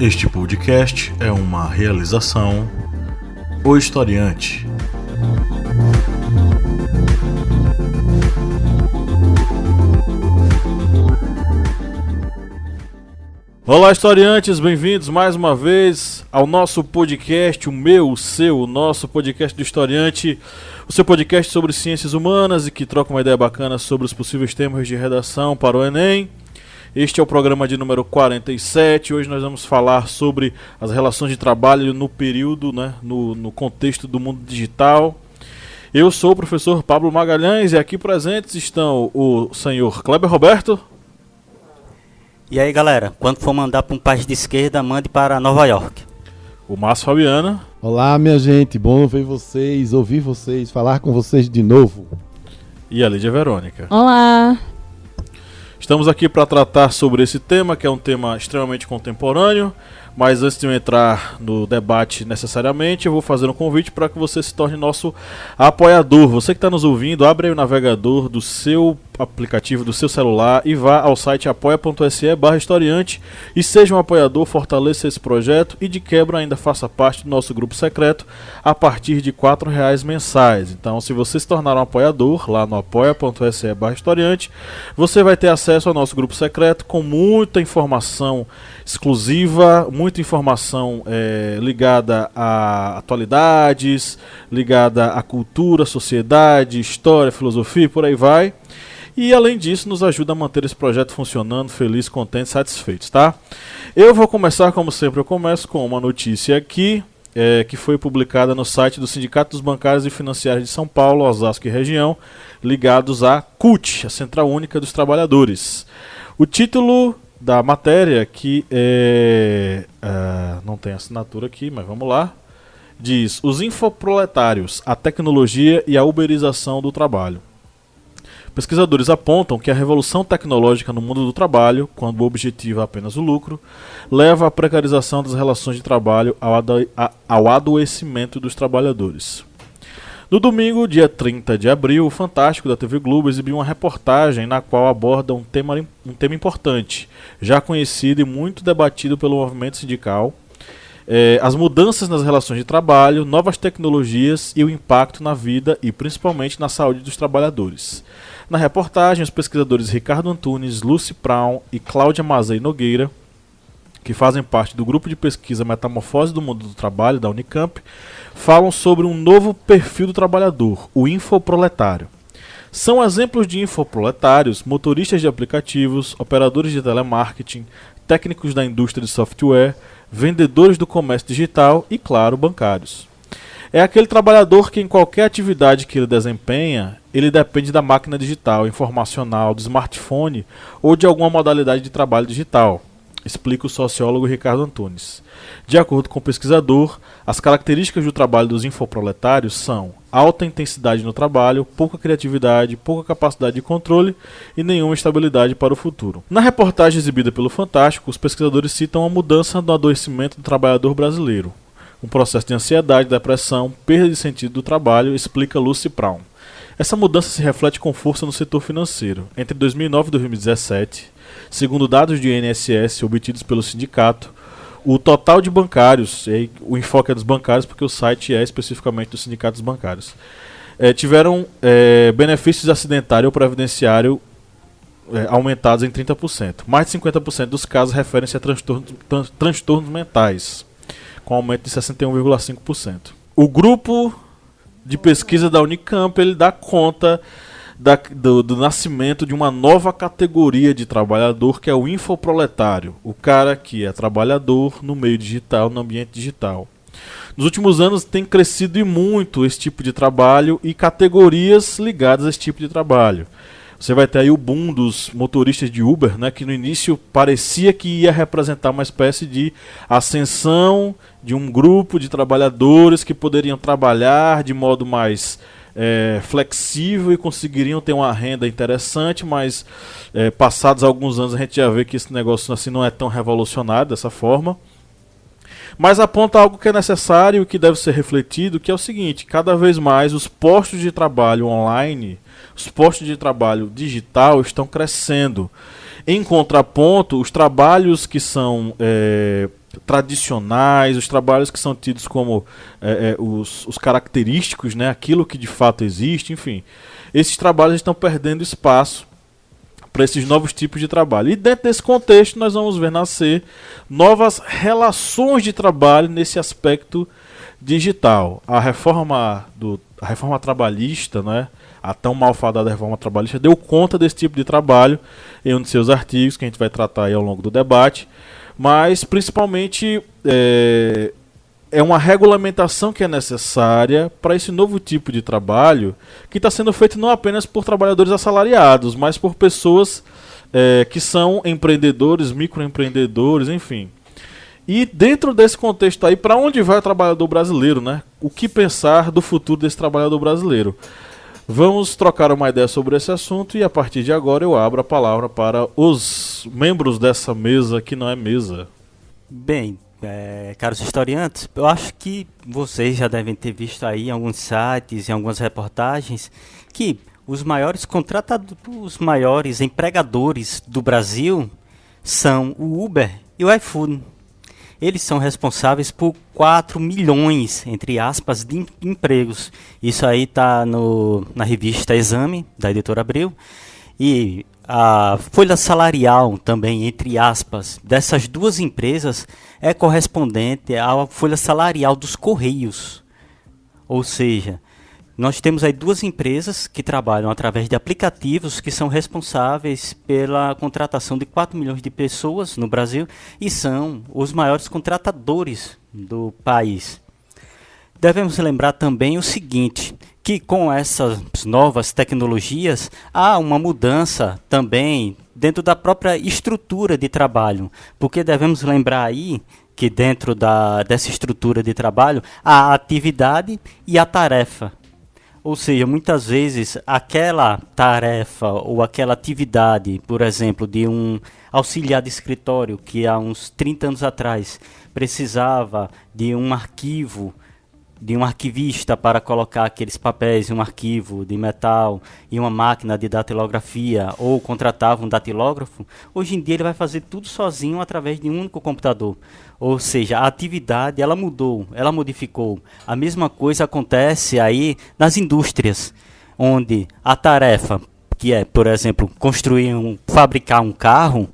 Este podcast é uma realização O Historiante. Olá, historiantes, bem-vindos mais uma vez ao nosso podcast, o meu, o seu, o nosso podcast do Historiante, o seu podcast sobre ciências humanas e que troca uma ideia bacana sobre os possíveis temas de redação para o Enem. Este é o programa de número 47. Hoje nós vamos falar sobre as relações de trabalho no período, no contexto do mundo digital. Eu sou o professor Pablo Magalhães e aqui presentes estão o senhor Kleber Roberto. E aí, galera, quando for mandar para um país de esquerda, mande para Nova York. O Márcio Fabiana. Olá, minha gente, bom ver vocês, ouvir vocês, falar com vocês de novo. E a Lídia Verônica. Olá! Estamos aqui para tratar sobre esse tema, que é um tema extremamente contemporâneo, mas antes de eu entrar no debate necessariamente, eu vou fazer um convite para que você se torne nosso apoiador. Você que está nos ouvindo, abre aí o navegador do seu aplicativo, do seu celular e vá ao site apoia.se/historiante e seja um apoiador, fortaleça esse projeto e de quebra ainda faça parte do nosso grupo secreto a partir de R$4 mensais. Então, se você se tornar um apoiador lá no apoia.se/historiante, você vai ter acesso ao nosso grupo secreto com muita informação exclusiva, muita informação ligada a atualidades, ligada à cultura, sociedade, história, filosofia e por aí vai. E além disso nos ajuda a manter esse projeto funcionando, feliz, contente, satisfeitos, tá? Eu vou começar, como sempre eu começo, com uma notícia aqui, que foi publicada no site do Sindicato dos Bancários e Financiários de São Paulo, Osasco e região, ligados à CUT, a Central Única dos Trabalhadores. O título da matéria, que não tem assinatura aqui, mas vamos lá, diz: Os infoproletários, a tecnologia e a uberização do trabalho. Pesquisadores apontam que a revolução tecnológica no mundo do trabalho, quando o objetivo é apenas o lucro, leva à precarização das relações de trabalho ao adoecimento dos trabalhadores. No domingo, dia 30 de abril, o Fantástico da TV Globo exibiu uma reportagem na qual aborda um tema importante, já conhecido e muito debatido pelo movimento sindical, as mudanças nas relações de trabalho, novas tecnologias e o impacto na vida e principalmente na saúde dos trabalhadores. Na reportagem, os pesquisadores Ricardo Antunes, Lucy Brown e Cláudia Mazei Nogueira, que fazem parte do grupo de pesquisa Metamorfose do Mundo do Trabalho da Unicamp, falam sobre um novo perfil do trabalhador, o infoproletário. São exemplos de infoproletários motoristas de aplicativos, operadores de telemarketing, técnicos da indústria de software, vendedores do comércio digital e, claro, bancários. É aquele trabalhador que em qualquer atividade que ele desempenha, ele depende da máquina digital, informacional, do smartphone ou de alguma modalidade de trabalho digital, explica o sociólogo Ricardo Antunes. De acordo com o pesquisador, as características do trabalho dos infoproletários são alta intensidade no trabalho, pouca criatividade, pouca capacidade de controle e nenhuma estabilidade para o futuro. Na reportagem exibida pelo Fantástico, os pesquisadores citam a mudança do adoecimento do trabalhador brasileiro, um processo de ansiedade, depressão, perda de sentido do trabalho, explica Lucy Brown. Essa mudança se reflete com força no setor financeiro. Entre 2009 e 2017, segundo dados do INSS obtidos pelo sindicato, o total de bancários, o enfoque é dos bancários porque o site é especificamente do sindicato dos bancários, tiveram benefícios acidentário ou previdenciário aumentados em 30%. Mais de 50% dos casos referem-se a transtornos mentais, com aumento de 61,5%. O grupo de pesquisa da Unicamp ele dá conta do nascimento de uma nova categoria de trabalhador, que é o infoproletário, o cara que é trabalhador no meio digital, no ambiente digital. Nos últimos anos tem crescido e muito esse tipo de trabalho e categorias ligadas a esse tipo de trabalho. Você vai ter aí o boom dos motoristas de Uber, que no início parecia que ia representar uma espécie de ascensão de um grupo de trabalhadores que poderiam trabalhar de modo mais flexível e conseguiriam ter uma renda interessante, mas passados alguns anos a gente já vê que esse negócio assim não é tão revolucionário dessa forma. Mas aponta algo que é necessário e que deve ser refletido, que é o seguinte: cada vez mais os postos de trabalho online, os postos de trabalho digital estão crescendo. Em contraponto, os trabalhos que são tradicionais, os trabalhos que são tidos como os característicos, né, aquilo que de fato existe, enfim. Esses trabalhos estão perdendo espaço para esses novos tipos de trabalho. E dentro desse contexto nós vamos ver nascer novas relações de trabalho nesse aspecto digital. A reforma trabalhista, né, a tão malfadada reforma trabalhista, deu conta desse tipo de trabalho em um de seus artigos, que a gente vai tratar aí ao longo do debate, mas principalmente é uma regulamentação que é necessária para esse novo tipo de trabalho, que está sendo feito não apenas por trabalhadores assalariados, mas por pessoas que são empreendedores, microempreendedores, enfim. E dentro desse contexto aí, para onde vai o trabalhador brasileiro, né? O que pensar do futuro desse trabalhador brasileiro? Vamos trocar uma ideia sobre esse assunto e a partir de agora eu abro a palavra para os membros dessa mesa que não é mesa. Bem, caros historiantes, eu acho que vocês já devem ter visto aí em alguns sites, em algumas reportagens, que os maiores empregadores do Brasil são o Uber e o iFood. Eles são responsáveis por 4 milhões, entre aspas, de empregos. Isso aí está na revista Exame, da editora Abril. E a folha salarial também, entre aspas, dessas duas empresas é correspondente à folha salarial dos Correios. Ou seja, nós temos aí duas empresas que trabalham através de aplicativos que são responsáveis pela contratação de 4 milhões de pessoas no Brasil e são os maiores contratadores do país. Devemos lembrar também o seguinte, que com essas novas tecnologias há uma mudança também dentro da própria estrutura de trabalho, porque devemos lembrar aí que dentro dessa estrutura de trabalho há a atividade e a tarefa. Ou seja, muitas vezes aquela tarefa ou aquela atividade, por exemplo, de um auxiliar de escritório que há uns 30 anos atrás precisava de um arquivo, de um arquivista para colocar aqueles papéis em um arquivo de metal e uma máquina de datilografia ou contratava um datilógrafo, hoje em dia ele vai fazer tudo sozinho através de um único computador. Ou seja, a atividade ela mudou, ela modificou. A mesma coisa acontece aí nas indústrias, onde a tarefa, que é, por exemplo, fabricar um carro,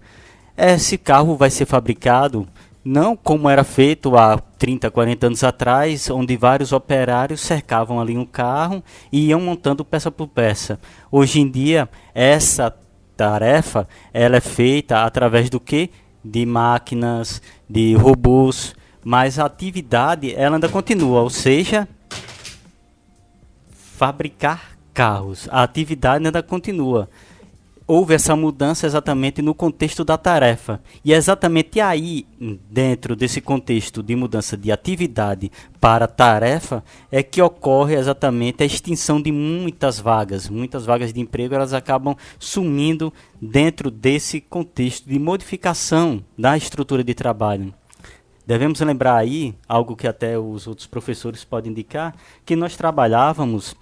esse carro vai ser fabricado não como era feito há 30, 40 anos atrás, onde vários operários cercavam ali um carro e iam montando peça por peça. Hoje em dia, essa tarefa ela é feita através do quê? De máquinas, de robôs, mas a atividade ela ainda continua, ou seja, fabricar carros. A atividade ainda continua. Houve essa mudança exatamente no contexto da tarefa. E é exatamente aí, dentro desse contexto de mudança de atividade para tarefa, é que ocorre exatamente a extinção de muitas vagas. Muitas vagas de emprego elas acabam sumindo dentro desse contexto de modificação da estrutura de trabalho. Devemos lembrar aí, algo que até os outros professores podem indicar, que nós trabalhávamos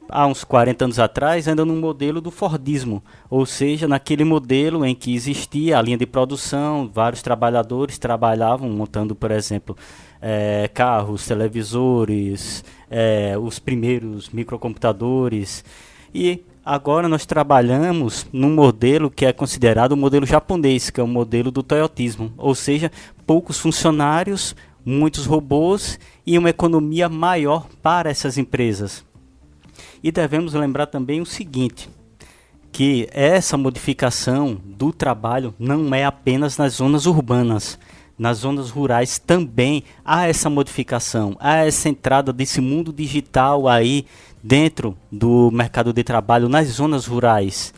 há uns 40 anos atrás, ainda no modelo do Fordismo, ou seja, naquele modelo em que existia a linha de produção, vários trabalhadores trabalhavam montando, por exemplo, carros, televisores, os primeiros microcomputadores, e agora nós trabalhamos num modelo que é considerado o modelo japonês, que é o modelo do toyotismo, ou seja, poucos funcionários, muitos robôs e uma economia maior para essas empresas. E devemos lembrar também o seguinte, que essa modificação do trabalho não é apenas nas zonas urbanas. Nas zonas rurais também há essa modificação, há essa entrada desse mundo digital aí dentro do mercado de trabalho nas zonas rurais.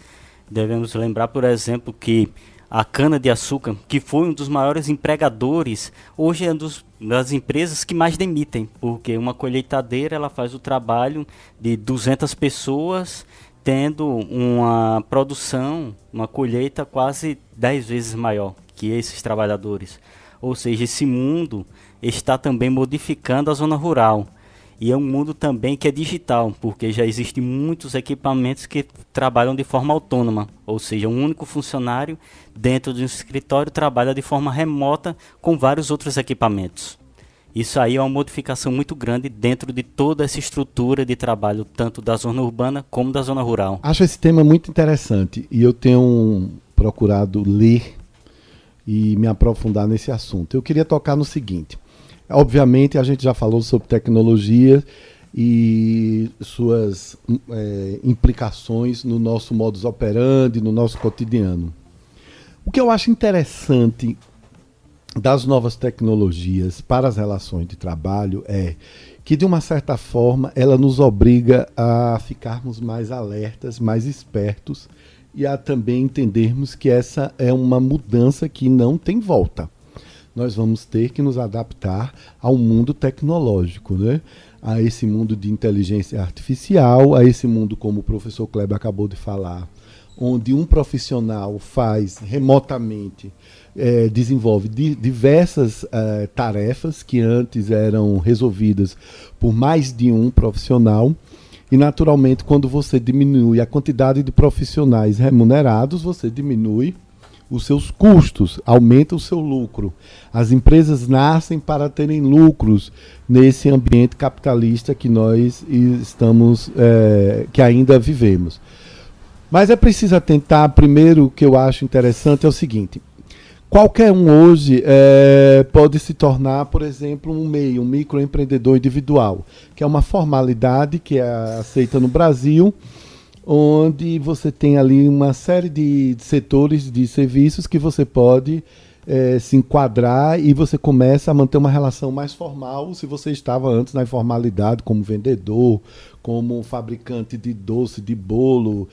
Devemos lembrar, por exemplo, que a cana-de-açúcar, que foi um dos maiores empregadores, hoje é uma das empresas que mais demitem, porque uma colheitadeira ela faz o trabalho de 200 pessoas, tendo uma produção, uma colheita quase 10 vezes maior que esses trabalhadores. Ou seja, esse mundo está também modificando a zona rural. E é um mundo também que é digital, porque já existem muitos equipamentos que trabalham de forma autônoma, ou seja, um único funcionário dentro de um escritório trabalha de forma remota com vários outros equipamentos. Isso aí é uma modificação muito grande dentro de toda essa estrutura de trabalho, tanto da zona urbana como da zona rural. Acho esse tema muito interessante e eu tenho procurado ler e me aprofundar nesse assunto. Eu queria tocar no seguinte. Obviamente, a gente já falou sobre tecnologia e suas implicações no nosso modus operandi, no nosso cotidiano. O que eu acho interessante das novas tecnologias para as relações de trabalho é que, de uma certa forma, ela nos obriga a ficarmos mais alertas, mais espertos e a também entendermos que essa é uma mudança que não tem volta. Nós vamos ter que nos adaptar ao mundo tecnológico, né? A esse mundo de inteligência artificial, a esse mundo, como o professor Kleber acabou de falar, onde um profissional faz remotamente, desenvolve diversas tarefas que antes eram resolvidas por mais de um profissional. E, naturalmente, quando você diminui a quantidade de profissionais remunerados, você diminui os seus custos, aumenta o seu lucro. As empresas nascem para terem lucros nesse ambiente capitalista que nós estamos, que ainda vivemos. Mas é preciso atentar, primeiro, o que eu acho interessante é o seguinte: qualquer um hoje pode se tornar, por exemplo, um MEI, um microempreendedor individual, que é uma formalidade que é aceita no Brasil, onde você tem ali uma série de setores de serviços que você pode se enquadrar e você começa a manter uma relação mais formal se você estava antes na informalidade, como vendedor, como fabricante de doce, de bolo,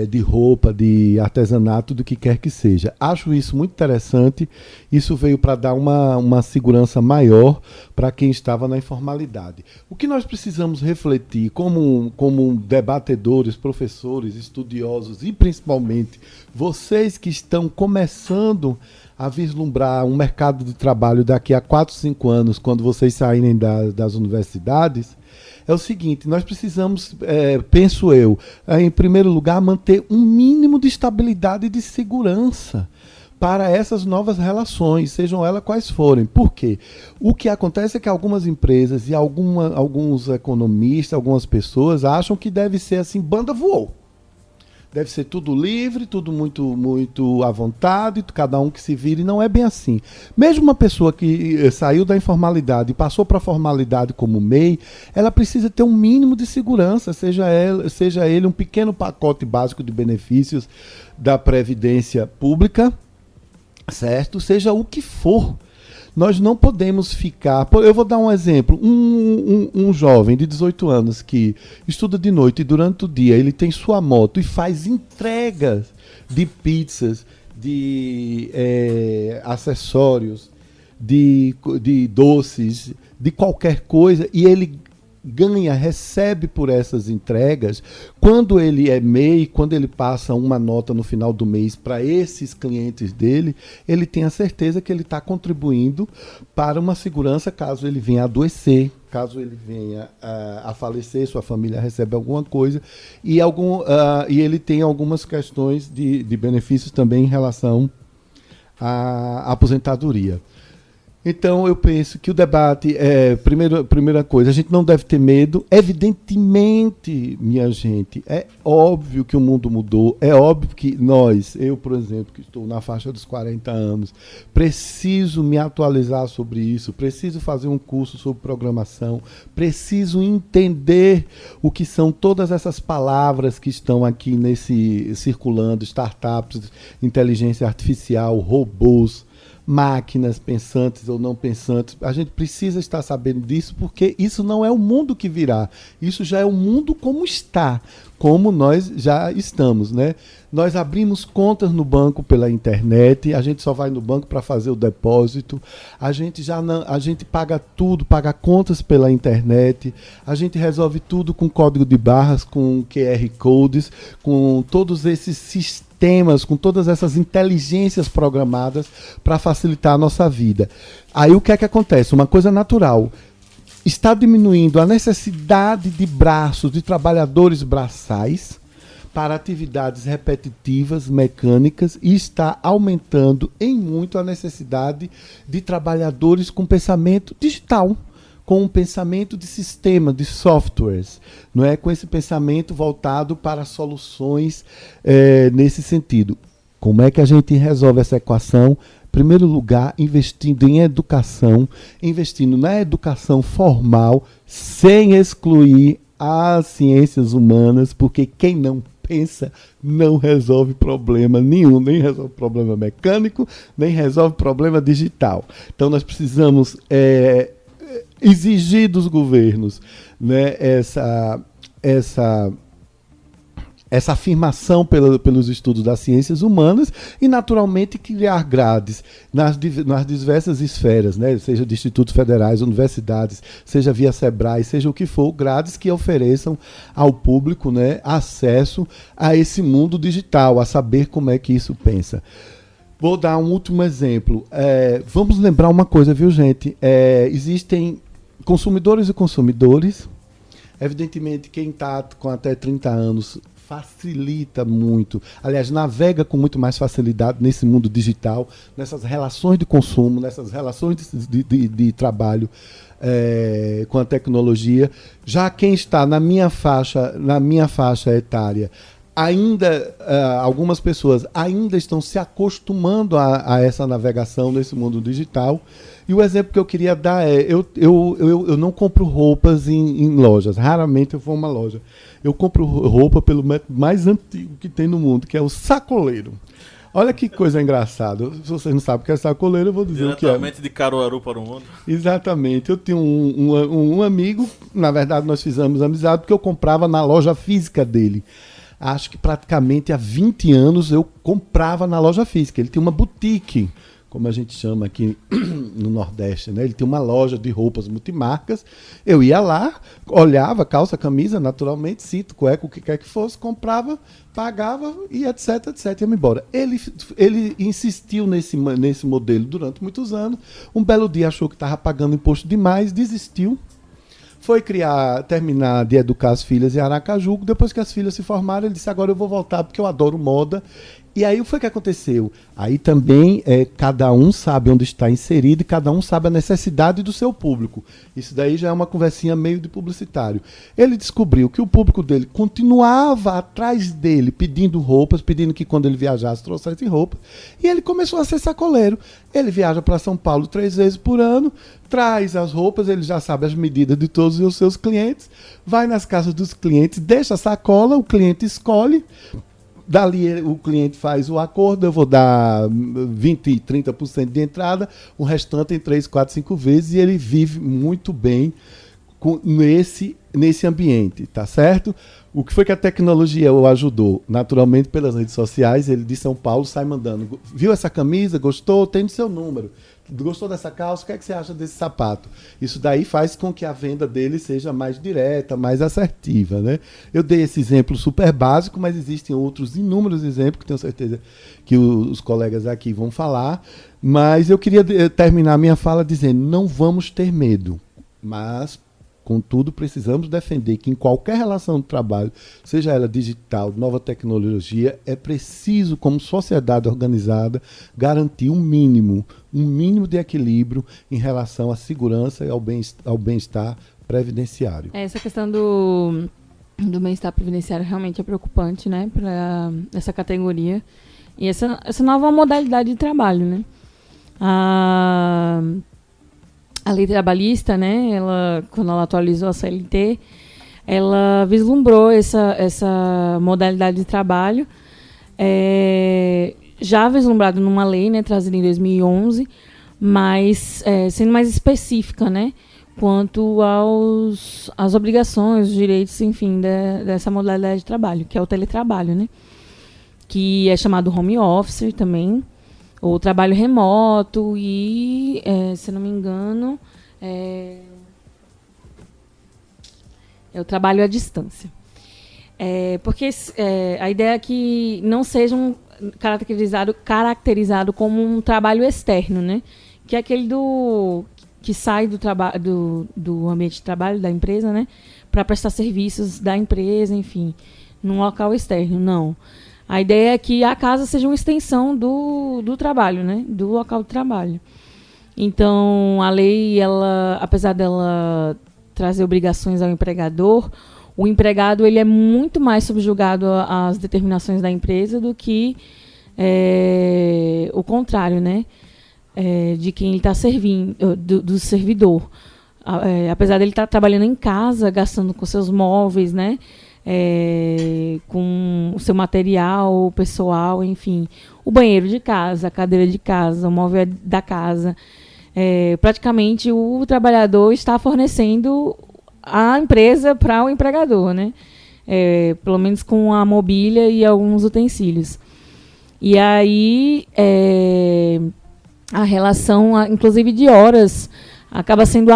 de roupa, de artesanato, do que quer que seja. Acho isso muito interessante. Isso veio para dar uma segurança maior para quem estava na informalidade. O que nós precisamos refletir como debatedores, professores, estudiosos e principalmente vocês que estão começando a vislumbrar um mercado de trabalho daqui a 4, 5 anos, quando vocês saírem das universidades, é o seguinte: nós precisamos, penso eu, em primeiro lugar, manter um mínimo de estabilidade e de segurança para essas novas relações, sejam elas quais forem. Por quê? O que acontece é que algumas empresas e alguns economistas, algumas pessoas acham que deve ser assim, banda voou. Deve ser tudo livre, tudo muito, muito à vontade, cada um que se vire. Não é bem assim. Mesmo uma pessoa que saiu da informalidade e passou para a formalidade como MEI, ela precisa ter um mínimo de segurança, seja ele um pequeno pacote básico de benefícios da Previdência Pública, certo? Seja o que for. Nós não podemos ficar... Eu vou dar um exemplo. Um jovem de 18 anos que estuda de noite e durante o dia ele tem sua moto e faz entregas de pizzas, de acessórios, de doces, de qualquer coisa, e ele recebe por essas entregas. Quando ele é MEI, quando ele passa uma nota no final do mês para esses clientes dele, ele tem a certeza que ele está contribuindo para uma segurança caso ele venha a adoecer, caso ele venha a falecer, sua família recebe alguma coisa, e ele tem algumas questões de benefícios também em relação à aposentadoria. Então, eu penso que o debate primeira coisa, a gente não deve ter medo. Evidentemente, minha gente, é óbvio que o mundo mudou, é óbvio que eu, por exemplo, que estou na faixa dos 40 anos, preciso me atualizar sobre isso, preciso fazer um curso sobre programação, preciso entender o que são todas essas palavras que estão aqui circulando, startups, inteligência artificial, robôs, máquinas pensantes ou não pensantes. A gente precisa estar sabendo disso, porque isso não é o mundo que virá. Isso já é o mundo como está, como nós já estamos, né? Nós abrimos contas no banco pela internet, a gente só vai no banco para fazer o depósito, a gente paga tudo, paga contas pela internet, a gente resolve tudo com código de barras, com QR Codes, com todos esses sistemas, com todas essas inteligências programadas para facilitar a nossa vida. Aí o que é que acontece? Uma coisa natural. está diminuindo a necessidade de braços, de trabalhadores braçais, para atividades repetitivas, mecânicas, e está aumentando em muito a necessidade de trabalhadores com pensamento digital, com um pensamento de sistema, de softwares, não é? Com esse pensamento voltado para soluções nesse sentido. Como é que a gente resolve essa equação? Em primeiro lugar, investindo em educação, investindo na educação formal, sem excluir as ciências humanas, porque quem não pensa não resolve problema nenhum, nem resolve problema mecânico, nem resolve problema digital. Então nós precisamos exigir dos governos, né, essa afirmação pelos estudos das ciências humanas e, naturalmente, criar grades nas diversas esferas, né? Seja de institutos federais, universidades, seja via Sebrae, seja o que for, grades que ofereçam ao público, né, acesso a esse mundo digital, a saber como é que isso pensa. Vou dar um último exemplo. Vamos lembrar uma coisa, viu, gente? Existem consumidores e consumidores. Evidentemente, quem está com até 30 anos facilita muito, aliás, navega com muito mais facilidade nesse mundo digital, nessas relações de consumo, nessas relações de trabalho com a tecnologia. Já quem está na minha faixa etária, ainda algumas pessoas ainda estão se acostumando a essa navegação nesse mundo digital. E o exemplo que eu queria dar eu não compro roupas em lojas, raramente eu vou a uma loja. Eu compro roupa pelo método mais antigo que tem no mundo, que é o sacoleiro. Olha que coisa engraçada. Se vocês não sabem o que é sacoleiro, eu vou dizer o que é. Diretamente de Caruaru para o mundo. Exatamente. Eu tinha um amigo, na verdade nós fizemos amizade, porque eu comprava na loja física dele. Acho que praticamente há 20 anos eu comprava na loja física. Ele tinha uma boutique, como a gente chama aqui no Nordeste, né? Ele tinha uma loja de roupas multimarcas. Eu ia lá, olhava calça, camisa, naturalmente, cinto, cueca, o que quer que fosse, comprava, pagava e etc, etc, ia embora. Ele insistiu nesse modelo durante muitos anos. Um belo dia achou que estava pagando imposto demais, desistiu. Foi terminar de educar as filhas em Aracaju. Depois que as filhas se formaram, ele disse, agora eu vou voltar porque eu adoro moda. E aí o que foi que aconteceu? Aí também cada um sabe onde está inserido e cada um sabe a necessidade do seu público. Isso daí já é uma conversinha meio de publicitário. Ele descobriu que o público dele continuava atrás dele pedindo roupas, pedindo que quando ele viajasse trouxesse roupas. E ele começou a ser sacoleiro. Ele viaja para São Paulo 3 vezes por ano, traz as roupas, ele já sabe as medidas de todos os seus clientes, vai nas casas dos clientes, deixa a sacola, o cliente escolhe. Dali o cliente faz o acordo, eu vou dar 20%, 30% de entrada, o restante em 3, 4, 5 vezes, e ele vive muito bem nesse ambiente, tá certo? O que foi que a tecnologia o ajudou? Naturalmente, pelas redes sociais, ele de São Paulo sai mandando. Viu essa camisa? Gostou? Tem o seu número. Gostou dessa calça? O que é que você acha desse sapato? Isso daí faz com que a venda dele seja mais direta, mais assertiva, né? Eu dei esse exemplo super básico, mas existem outros inúmeros exemplos que tenho certeza que os colegas aqui vão falar. Mas eu queria terminar minha fala dizendo, não vamos ter medo, mas contudo, precisamos defender que em qualquer relação de trabalho, seja ela digital, nova tecnologia, é preciso, como sociedade organizada, garantir um mínimo de equilíbrio em relação à segurança e ao bem-estar previdenciário. Essa questão do bem-estar previdenciário realmente é preocupante, né, para essa categoria. E essa nova modalidade de trabalho, né? A lei trabalhista, né, quando ela atualizou a CLT, ela vislumbrou essa modalidade de trabalho, já vislumbrado numa lei, né, trazida em 2011, mas sendo mais específica, né, quanto às obrigações, os direitos, enfim, dessa modalidade de trabalho, que é o teletrabalho, né, que é chamado home office também, ou trabalho remoto e, se não me engano, é o trabalho à distância. Porque a ideia é que não seja caracterizado como um trabalho externo, né? Que é aquele que sai do ambiente de trabalho da empresa, né, para prestar serviços da empresa, enfim, num local externo. Não. A ideia é que a casa seja uma extensão do trabalho, né, do local de trabalho. Então, a lei, ela, apesar dela trazer obrigações ao empregador, o empregado ele é muito mais subjugado às determinações da empresa do que o contrário, né? De quem ele está servindo, do servidor. Apesar dele estar trabalhando em casa, gastando com seus móveis, né? Com o seu material pessoal, enfim. O banheiro de casa, a cadeira de casa, o móvel da casa. Praticamente o trabalhador está fornecendo a empresa para o empregador, né? Pelo menos com a mobília e alguns utensílios. E aí a relação, inclusive de horas, acaba sendo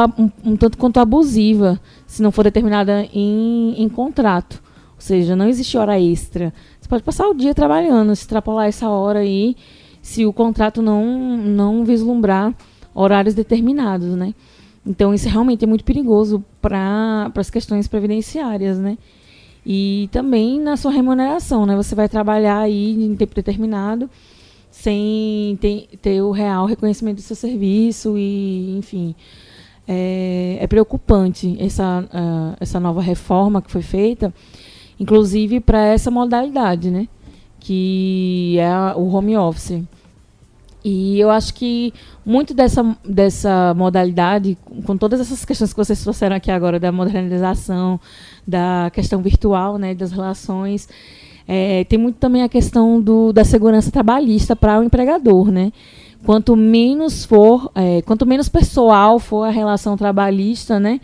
um tanto quanto abusiva, se não for determinada em contrato. Ou seja, não existe hora extra. Você pode passar o dia trabalhando, se extrapolar essa hora aí, se o contrato não vislumbrar horários determinados, né? Então, isso realmente é muito perigoso para as questões previdenciárias, né? E também na sua remuneração, né? Você vai trabalhar aí em tempo determinado, sem ter o real reconhecimento do seu serviço e, enfim, é preocupante essa nova reforma que foi feita, inclusive para essa modalidade, né, que é o home office. E eu acho que muito dessa modalidade, com todas essas questões que vocês trouxeram aqui agora, da modernização, da questão virtual, né, das relações, tem muito também a questão da segurança trabalhista para o empregador, né? Quanto menos pessoal for a relação trabalhista, né,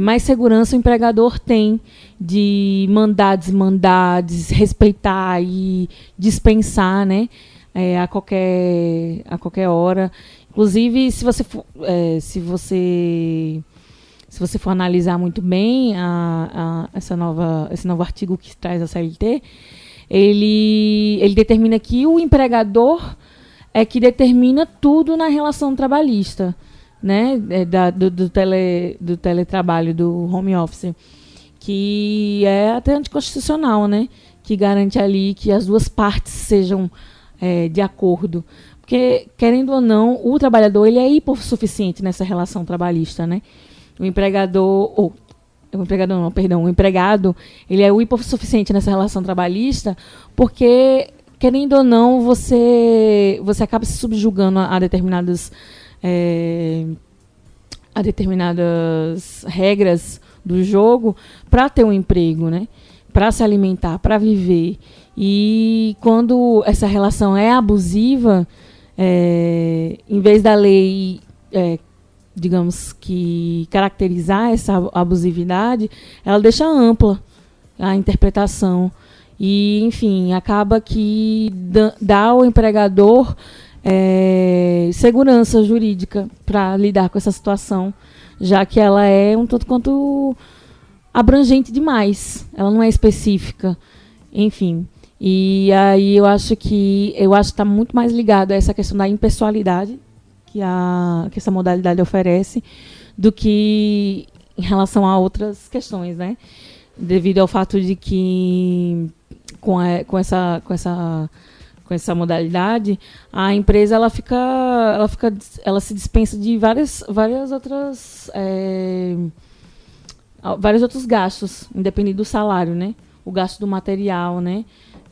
mais segurança o empregador tem de mandar, desmandar, respeitar e dispensar, né, a qualquer hora. Inclusive, se você for analisar muito bem esse novo artigo que traz a CLT, ele determina que o empregador é que determina tudo na relação trabalhista, né, do teletrabalho, do home office, que é até anticonstitucional, né, que garante ali que as duas partes sejam de acordo. Porque, querendo ou não, o trabalhador ele é hipossuficiente nessa relação trabalhista, né? O empregado, ele é o hipossuficiente nessa relação trabalhista, porque, querendo ou não, você acaba se subjugando a determinadas regras do jogo para ter um emprego, né? Para se alimentar, para viver. E quando essa relação é abusiva, em vez da lei, digamos que caracterizar essa abusividade, ela deixa ampla a interpretação. E, enfim, acaba que dá ao empregador segurança jurídica para lidar com essa situação, já que ela é um tanto quanto abrangente demais, ela não é específica, enfim. E aí eu acho que está muito mais ligado a essa questão da impessoalidade que essa modalidade oferece do que em relação a outras questões, né? Devido ao fato de que com essa modalidade a empresa ela se dispensa de vários outros gastos, independente do salário, né? O gasto do material, né?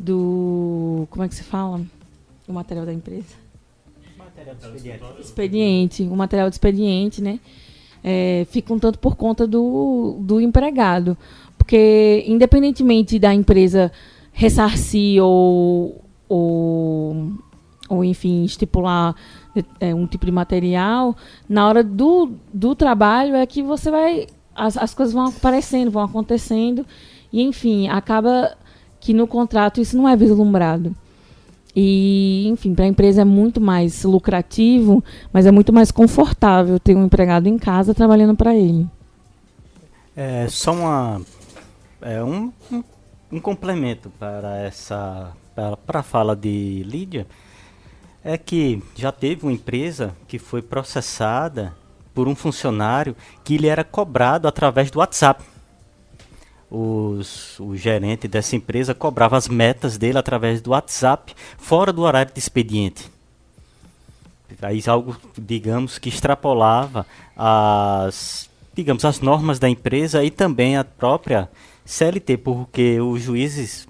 Como é que se fala? O material da empresa. Material de expediente. O material de expediente, né? Fica um tanto por conta do empregado. Porque, independentemente da empresa ressarcir ou enfim, estipular um tipo de material, na hora do trabalho é que você vai... As coisas vão aparecendo, vão acontecendo, e, enfim, acaba que no contrato isso não é vislumbrado. E, enfim, para a empresa é muito mais lucrativo, mas é muito mais confortável ter um empregado em casa trabalhando para ele. Só um complemento para a fala de Lídia. É que já teve uma empresa que foi processada por um funcionário que ele era cobrado através do WhatsApp. O gerente dessa empresa cobrava as metas dele através do WhatsApp, fora do horário de expediente. Aí algo, digamos, que extrapolava as normas da empresa e também a própria CLT, porque os juízes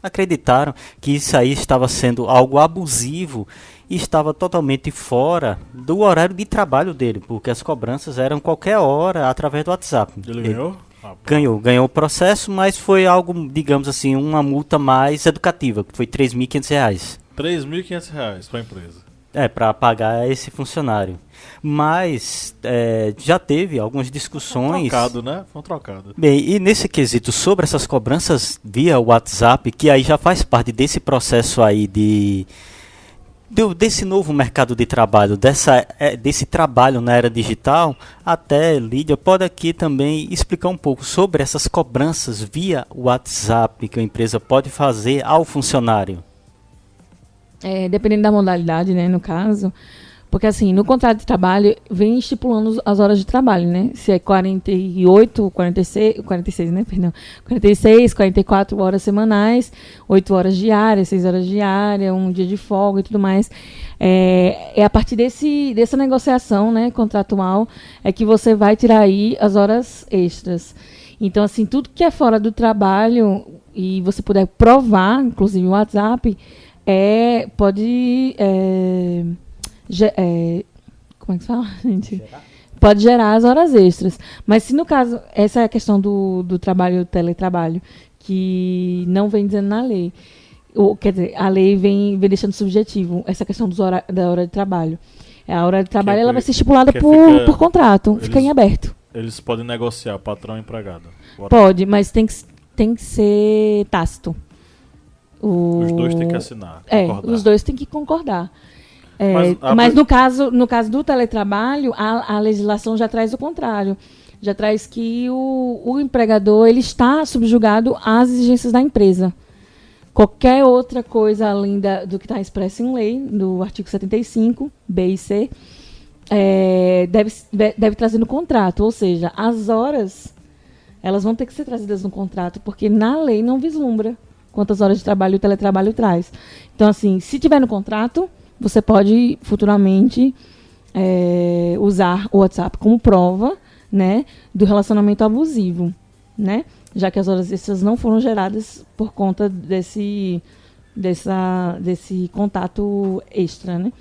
acreditaram que isso aí estava sendo algo abusivo e estava totalmente fora do horário de trabalho dele, porque as cobranças eram qualquer hora através do WhatsApp. Ele ganhou? Ganhou o processo, mas foi algo, digamos assim, uma multa mais educativa, que foi R$ 3.500. R$ 3.500 para a empresa. Para pagar esse funcionário. Mas já teve algumas discussões. Foi um trocado, né? Foi um trocado. Bem, e nesse quesito sobre essas cobranças via WhatsApp, que aí já faz parte desse processo aí desse novo mercado de trabalho, desse trabalho na era digital, até Lídia pode aqui também explicar um pouco sobre essas cobranças via WhatsApp que a empresa pode fazer ao funcionário. Dependendo da modalidade, né, no caso, porque assim, no contrato de trabalho vem estipulando as horas de trabalho, né, se é 48, 46, né, perdão, 46, 44 horas semanais, 8 horas diárias, 6 horas diárias, um dia de folga e tudo mais. É a partir dessa negociação, né, contratual, é que você vai tirar aí as horas extras. Então, assim, tudo que é fora do trabalho e você puder provar, inclusive o WhatsApp, pode como é que se fala, gente? Pode gerar as horas extras. Mas se no caso, essa é a questão do trabalho, teletrabalho, que não vem dizendo na lei. Quer dizer, a lei vem deixando subjetivo essa questão da hora de trabalho. A hora de trabalho ela vai ser estipulada por contrato, fica em aberto. Eles podem negociar, patrão e empregado. Pode, mas tem que ser tácito. Os dois têm que assinar. Os dois têm que concordar. Mas no caso do teletrabalho, a legislação já traz o contrário. Já traz que o empregador ele está subjugado às exigências da empresa. Qualquer outra coisa além do que está expresso em lei, do artigo 75, B e C, deve trazer no contrato. Ou seja, as horas elas vão ter que ser trazidas no contrato, porque na lei não vislumbra quantas horas de trabalho o teletrabalho traz. Então, assim, se tiver no contrato, você pode futuramente usar o WhatsApp como prova, né, do relacionamento abusivo, né? Já que as horas extras não foram geradas por conta desse contato extra, né?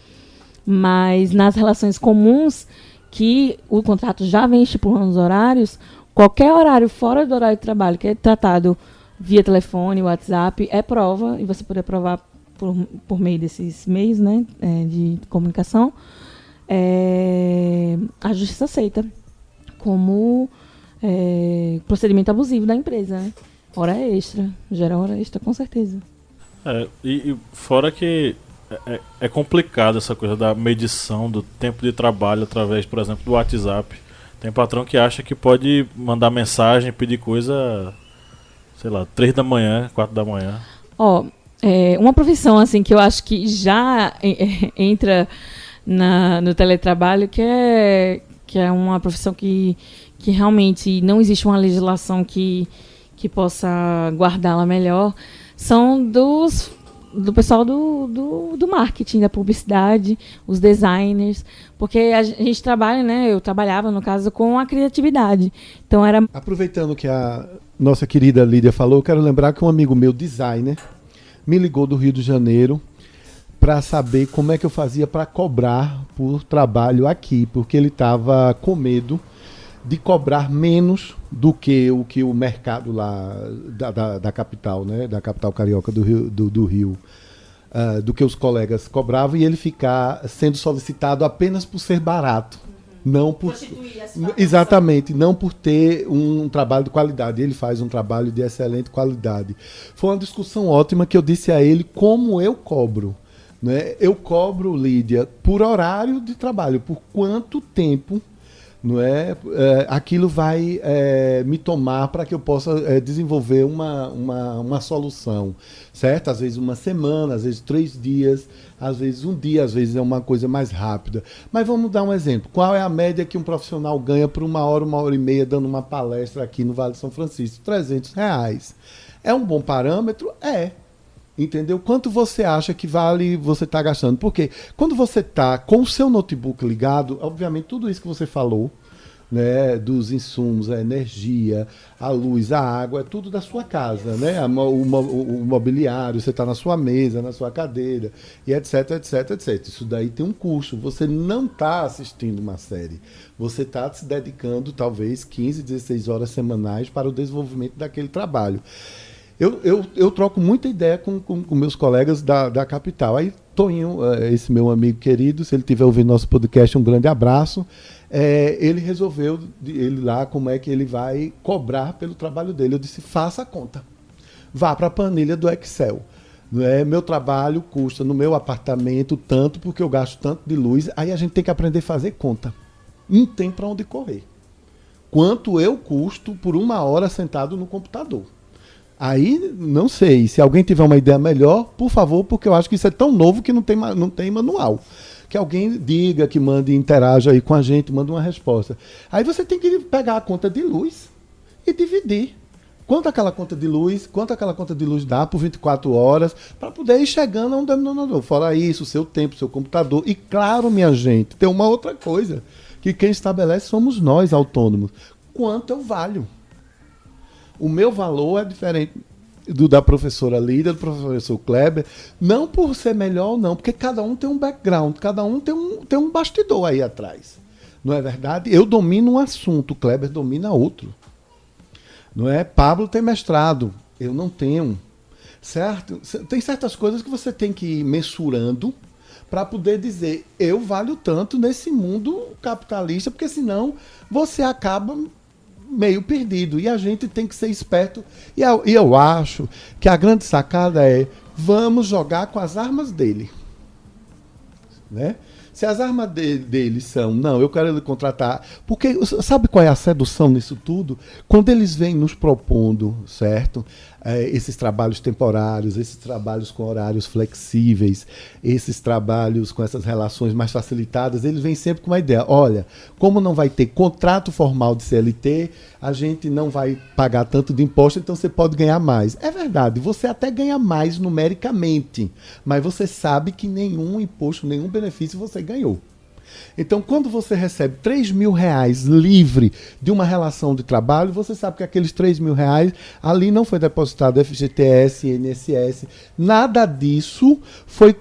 Mas nas relações comuns, que o contrato já vem estipulando os horários, qualquer horário fora do horário de trabalho que é tratado via telefone, WhatsApp, é prova, e você poder provar por meio desses meios, né, de comunicação, a justiça aceita como procedimento abusivo da empresa, né? Hora extra, gera hora extra, com certeza. E fora que é complicado essa coisa da medição do tempo de trabalho através, por exemplo, do WhatsApp. Tem patrão que acha que pode mandar mensagem, pedir coisa, sei lá, 3 da manhã, 4 da manhã. Uma profissão assim que eu acho que já entra no teletrabalho, que é uma profissão que realmente não existe uma legislação que possa guardá-la melhor, são do pessoal do marketing, da publicidade, os designers, porque a gente trabalha, né? Eu trabalhava, no caso, com a criatividade. Então era... Aproveitando que a nossa querida Lídia falou, eu quero lembrar que um amigo meu, designer, me ligou do Rio de Janeiro para saber como é que eu fazia para cobrar por trabalho aqui, porque ele estava com medo de cobrar menos do que o mercado lá da capital, né, da capital carioca do Rio, do que os colegas cobravam, e ele ficar sendo solicitado apenas por ser barato. Não por, exatamente, não por ter um trabalho de qualidade. Ele faz um trabalho de excelente qualidade. Foi uma discussão ótima que eu disse a ele como eu cobro. Né? Eu cobro, Lídia, por horário de trabalho, por quanto tempo não é? Aquilo vai me tomar para que eu possa desenvolver uma solução, certo? Às vezes uma semana, às vezes 3 dias, às vezes um dia, às vezes é uma coisa mais rápida. Mas vamos dar um exemplo. Qual é a média que um profissional ganha por 1 hora e meia dando uma palestra aqui no Vale de São Francisco? R$ 300. É um bom parâmetro? É. Entendeu? Quanto você acha que vale você estar gastando? Porque quando você está com o seu notebook ligado, obviamente tudo isso que você falou, né, dos insumos, a energia, a luz, a água, é tudo da sua casa, né? O mobiliário, você está na sua mesa, na sua cadeira, e etc, etc, etc. Isso daí tem um custo. Você não está assistindo uma série. Você está se dedicando, talvez, 15, 16 horas semanais para o desenvolvimento daquele trabalho. Eu troco muita ideia com meus colegas da capital. Aí, Toninho, esse meu amigo querido, se ele estiver ouvindo nosso podcast, um grande abraço. Ele resolveu, ele lá, como é que ele vai cobrar pelo trabalho dele. Eu disse, faça a conta. Vá para a planilha do Excel. Meu trabalho custa no meu apartamento tanto, porque eu gasto tanto de luz. Aí a gente tem que aprender a fazer conta. Não tem para onde correr. Quanto eu custo por 1 hora sentado no computador? Aí, não sei, se alguém tiver uma ideia melhor, por favor, porque eu acho que isso é tão novo que não tem manual. Que alguém diga, que mande, interaja aí com a gente, manda uma resposta. Aí você tem que pegar a conta de luz e dividir. Quanto aquela conta de luz dá por 24 horas, para poder ir chegando a um denominador. Fora isso, o seu tempo, o seu computador. E claro, minha gente, tem uma outra coisa, que quem estabelece somos nós, autônomos. Quanto eu valho? O meu valor é diferente do da professora Lídia, do professor Kleber, não por ser melhor ou não, porque cada um tem um background, cada um tem um bastidor aí atrás. Não é verdade? Eu domino um assunto, o Kleber domina outro. Não é? Pablo tem mestrado, eu não tenho. Certo? Tem certas coisas que você tem que ir mensurando para poder dizer, eu valho tanto nesse mundo capitalista, porque senão você acaba meio perdido. E a gente tem que ser esperto. E eu acho que a grande sacada é, vamos jogar com as armas dele. Né? Se as armas deles são, não, eu quero ele contratar. Porque sabe qual é a sedução nisso tudo? Quando eles vêm nos propondo, certo? Esses trabalhos temporários, esses trabalhos com horários flexíveis, esses trabalhos com essas relações mais facilitadas, eles vêm sempre com uma ideia. Olha, como não vai ter contrato formal de CLT, a gente não vai pagar tanto de imposto, então você pode ganhar mais. É verdade, você até ganha mais numericamente, mas você sabe que nenhum imposto, nenhum benefício você ganhou. Então, quando você recebe R$3.000 livre de uma relação de trabalho, você sabe que aqueles R$3.000 ali não foi depositado FGTS, INSS, nada disso foi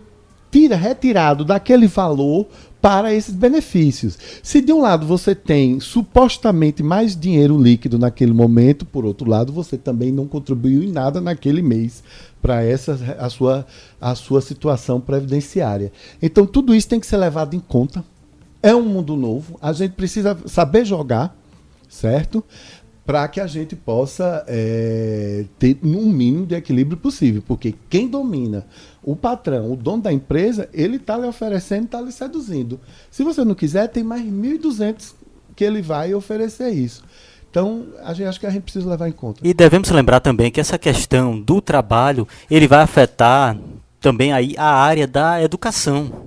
retirado daquele valor para esses benefícios. Se de um lado você tem supostamente mais dinheiro líquido naquele momento, por outro lado você também não contribuiu em nada naquele mês para a sua situação previdenciária. Então tudo isso tem que ser levado em conta. É um mundo novo, a gente precisa saber jogar, certo? Para que a gente possa ter um mínimo de equilíbrio possível. Porque quem domina, o patrão, o dono da empresa, ele está lhe oferecendo, está lhe seduzindo. Se você não quiser, tem mais 1.200 que ele vai oferecer isso. Então, acho que a gente precisa levar em conta. E devemos lembrar também que essa questão do trabalho, ele vai afetar também aí a área da educação.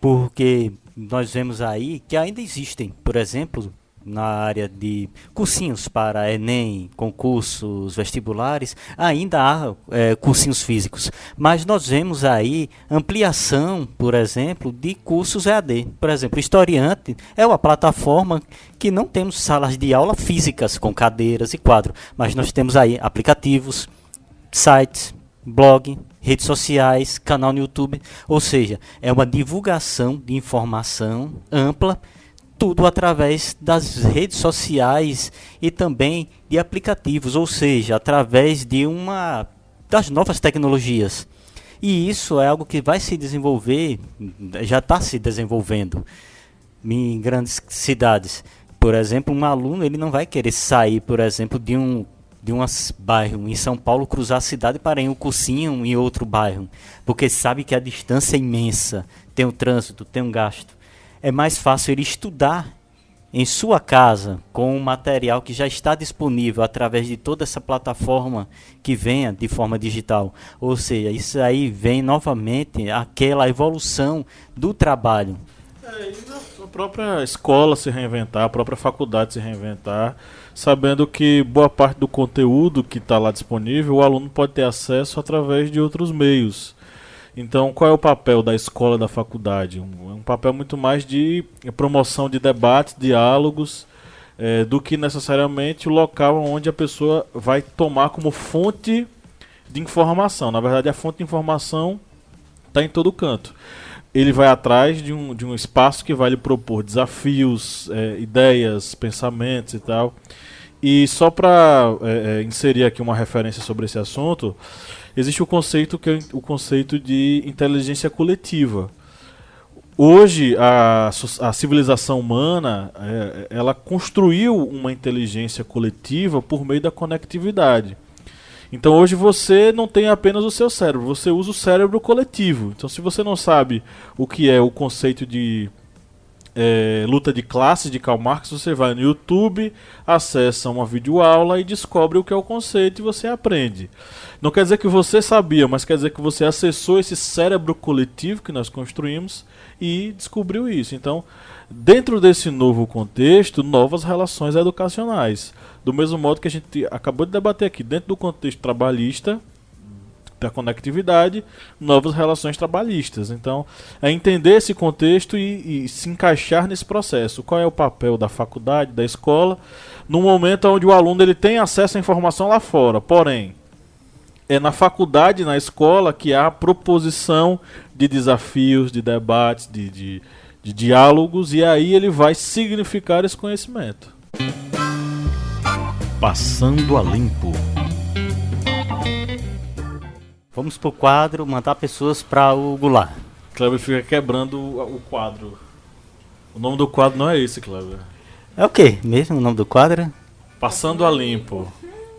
Porque nós vemos aí que ainda existem, por exemplo, na área de cursinhos para Enem, concursos vestibulares, ainda há cursinhos físicos. Mas nós vemos aí ampliação, por exemplo, de cursos EAD. Por exemplo, Historiante é uma plataforma que não temos salas de aula físicas com cadeiras e quadro, mas nós temos aí aplicativos, sites, blog, redes sociais, canal no YouTube, ou seja, é uma divulgação de informação ampla, tudo através das redes sociais e também de aplicativos, ou seja, através das novas tecnologias. E isso é algo que vai se desenvolver, já está se desenvolvendo em grandes cidades. Por exemplo, um aluno ele não vai querer sair, por exemplo, de um bairro em São Paulo, cruzar a cidade para ir um cursinho em outro bairro, porque sabe que a distância é imensa, tem um trânsito, tem um gasto. É mais fácil ele estudar em sua casa, com o material que já está disponível através de toda essa plataforma que venha de forma digital. Ou seja, isso aí vem novamente aquela evolução do trabalho. E a própria escola se reinventar, a própria faculdade se reinventar, sabendo que boa parte do conteúdo que está lá disponível, o aluno pode ter acesso através de outros meios. Então, qual é o papel da escola e da faculdade? Um papel muito mais de promoção de debates, diálogos, do que necessariamente o local onde a pessoa vai tomar como fonte de informação. Na verdade, a fonte de informação está em todo canto. Ele vai atrás de um espaço que vai lhe propor desafios, ideias, pensamentos e tal. E só para inserir aqui uma referência sobre esse assunto, existe o conceito que é o conceito de inteligência coletiva. Hoje, a civilização humana ela construiu uma inteligência coletiva por meio da conectividade. Então hoje você não tem apenas o seu cérebro, você usa o cérebro coletivo. Então se você não sabe o que é o conceito de luta de classes de Karl Marx, você vai no YouTube, acessa uma videoaula e descobre o que é o conceito e você aprende. Não quer dizer que você sabia, mas quer dizer que você acessou esse cérebro coletivo que nós construímos e descobriu isso. Então, dentro desse novo contexto, novas relações educacionais. Do mesmo modo que a gente acabou de debater aqui, dentro do contexto trabalhista, da conectividade, novas relações trabalhistas. Então, é entender esse contexto e se encaixar nesse processo. Qual é o papel da faculdade, da escola, no momento onde o aluno ele tem acesso à informação lá fora. Porém, é na faculdade, na escola, que há a proposição de desafios, de debates, de diálogos, e aí ele vai significar esse conhecimento. Passando a limpo. Vamos para o quadro, mandar pessoas para o Goulart. Kleber fica quebrando o quadro. O nome do quadro não é esse, Kleber. É o quê mesmo o nome do quadro? Passando a limpo.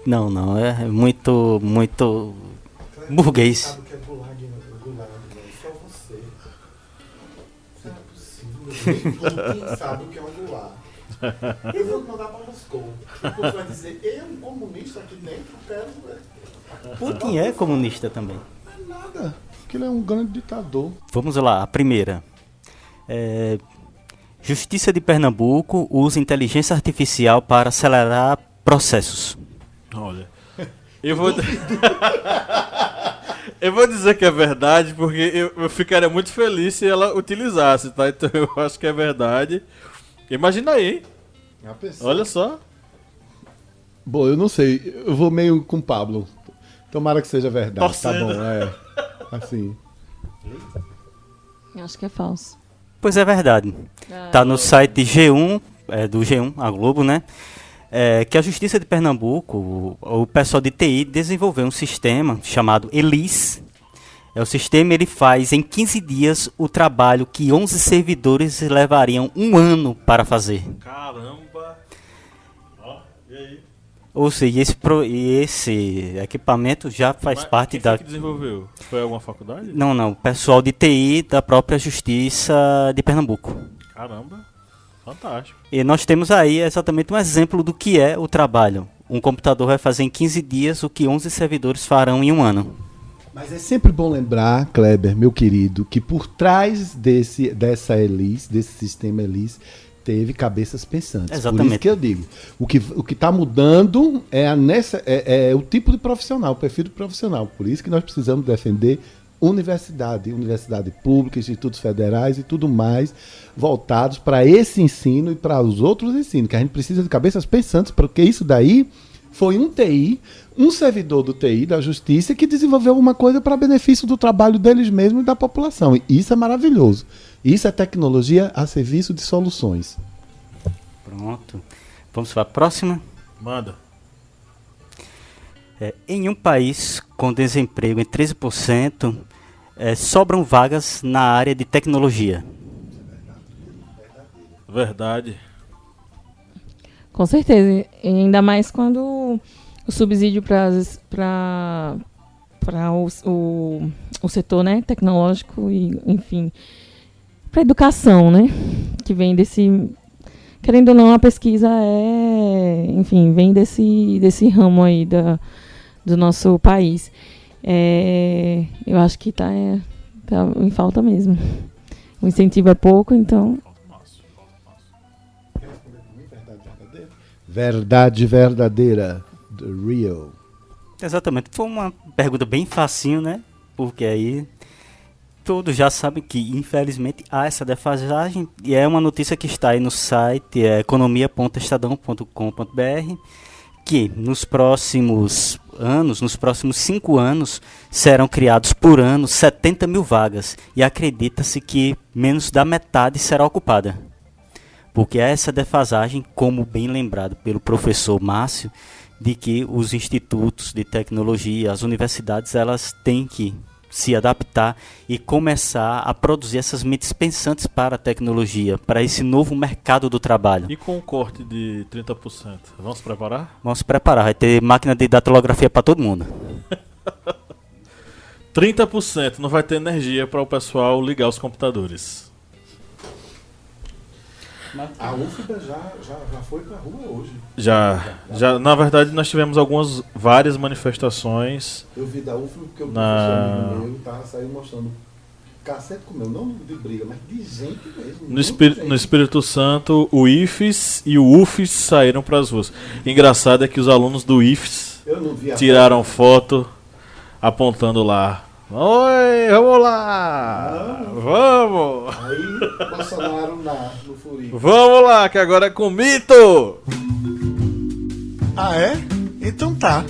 Não, é muito burguês. Sabe o que é gulag, só você. Não é possível. Quem sabe o que é um gulag. Eu vou mandar para Moscou. Depois vai dizer, eu, um comunista aqui dentro, quero... Putin é comunista também. Não é nada, porque ele é um grande ditador. Vamos lá, a primeira. Justiça de Pernambuco usa inteligência artificial para acelerar processos. Olha, eu vou dizer que é verdade, porque eu ficaria muito feliz se ela utilizasse, tá? Então eu acho que é verdade. Imagina aí, hein? Olha só. Bom, eu não sei, eu vou meio com o Pablo. Tomara que seja verdade, Torcendo. Tá bom, assim. Eu acho que é falso. Pois é verdade. Tá no site G1, do G1, a Globo, né? Que a Justiça de Pernambuco, o pessoal de TI desenvolveu um sistema chamado ELIS. O sistema ele faz em 15 dias o trabalho que 11 servidores levariam um ano para fazer. Caramba! Ó, e aí? Ou seja, esse equipamento já faz parte quem da... foi que desenvolveu? Foi alguma faculdade? Não, pessoal de TI da própria Justiça de Pernambuco. Caramba! Fantástico. E nós temos aí exatamente um exemplo do que é o trabalho. Um computador vai fazer em 15 dias o que 11 servidores farão em um ano. Mas é sempre bom lembrar, Kleber, meu querido, que por trás dessa ELIS, desse sistema ELIS, teve cabeças pensantes. Exatamente. Por isso que eu digo, o que está mudando é o tipo de profissional, o perfil do profissional. Por isso que nós precisamos defender universidade pública, institutos federais e tudo mais, voltados para esse ensino e para os outros ensinos, que a gente precisa de cabeças pensantes, porque isso daí foi um TI, um servidor do TI, da Justiça, que desenvolveu alguma coisa para benefício do trabalho deles mesmos e da população. E isso é maravilhoso. Isso é tecnologia a serviço de soluções. Pronto. Vamos para a próxima. Manda. Em um país com desemprego em 13%, sobram vagas na área de tecnologia. Verdade. Com certeza. E ainda mais quando o subsídio para o setor, né, tecnológico e, enfim, para a educação, né, que vem querendo ou não, a pesquisa enfim, vem desse ramo aí do nosso país. Eu acho que tá em falta mesmo. O incentivo é pouco, então... Verdade verdadeira. The real. Exatamente. Foi uma pergunta bem facinho, né? Porque aí todos já sabem que, infelizmente, há essa defasagem. E é uma notícia que está aí no site economia.estadão.com.br, que nos próximos 5 anos, serão criados por ano 70 mil vagas. E acredita-se que menos da metade será ocupada. Porque há essa defasagem, como bem lembrado pelo professor Márcio, de que os institutos de tecnologia, as universidades, elas têm que se adaptar e começar a produzir essas mentes pensantes para a tecnologia, para esse novo mercado do trabalho. E com o corte de 30%, vamos se preparar? Vamos se preparar, vai ter máquina de datilografia para todo mundo. 30% não vai ter energia para o pessoal ligar os computadores. A UFBA já foi pra rua hoje. Já, na verdade, nós tivemos várias manifestações. Eu vi da UFBA porque o professor amigo meu saiu mostrando cacete com meu, não de briga, mas de gente mesmo. No Espírito Santo, o IFES e o UFES saíram para as ruas. Engraçado é que os alunos do IFES tiraram foto apontando lá. Oi, vamos lá! Não. Vamos! Aí Bolsonaro no Furico. Vamos lá, que agora é com mito! Ah, é? Então tá.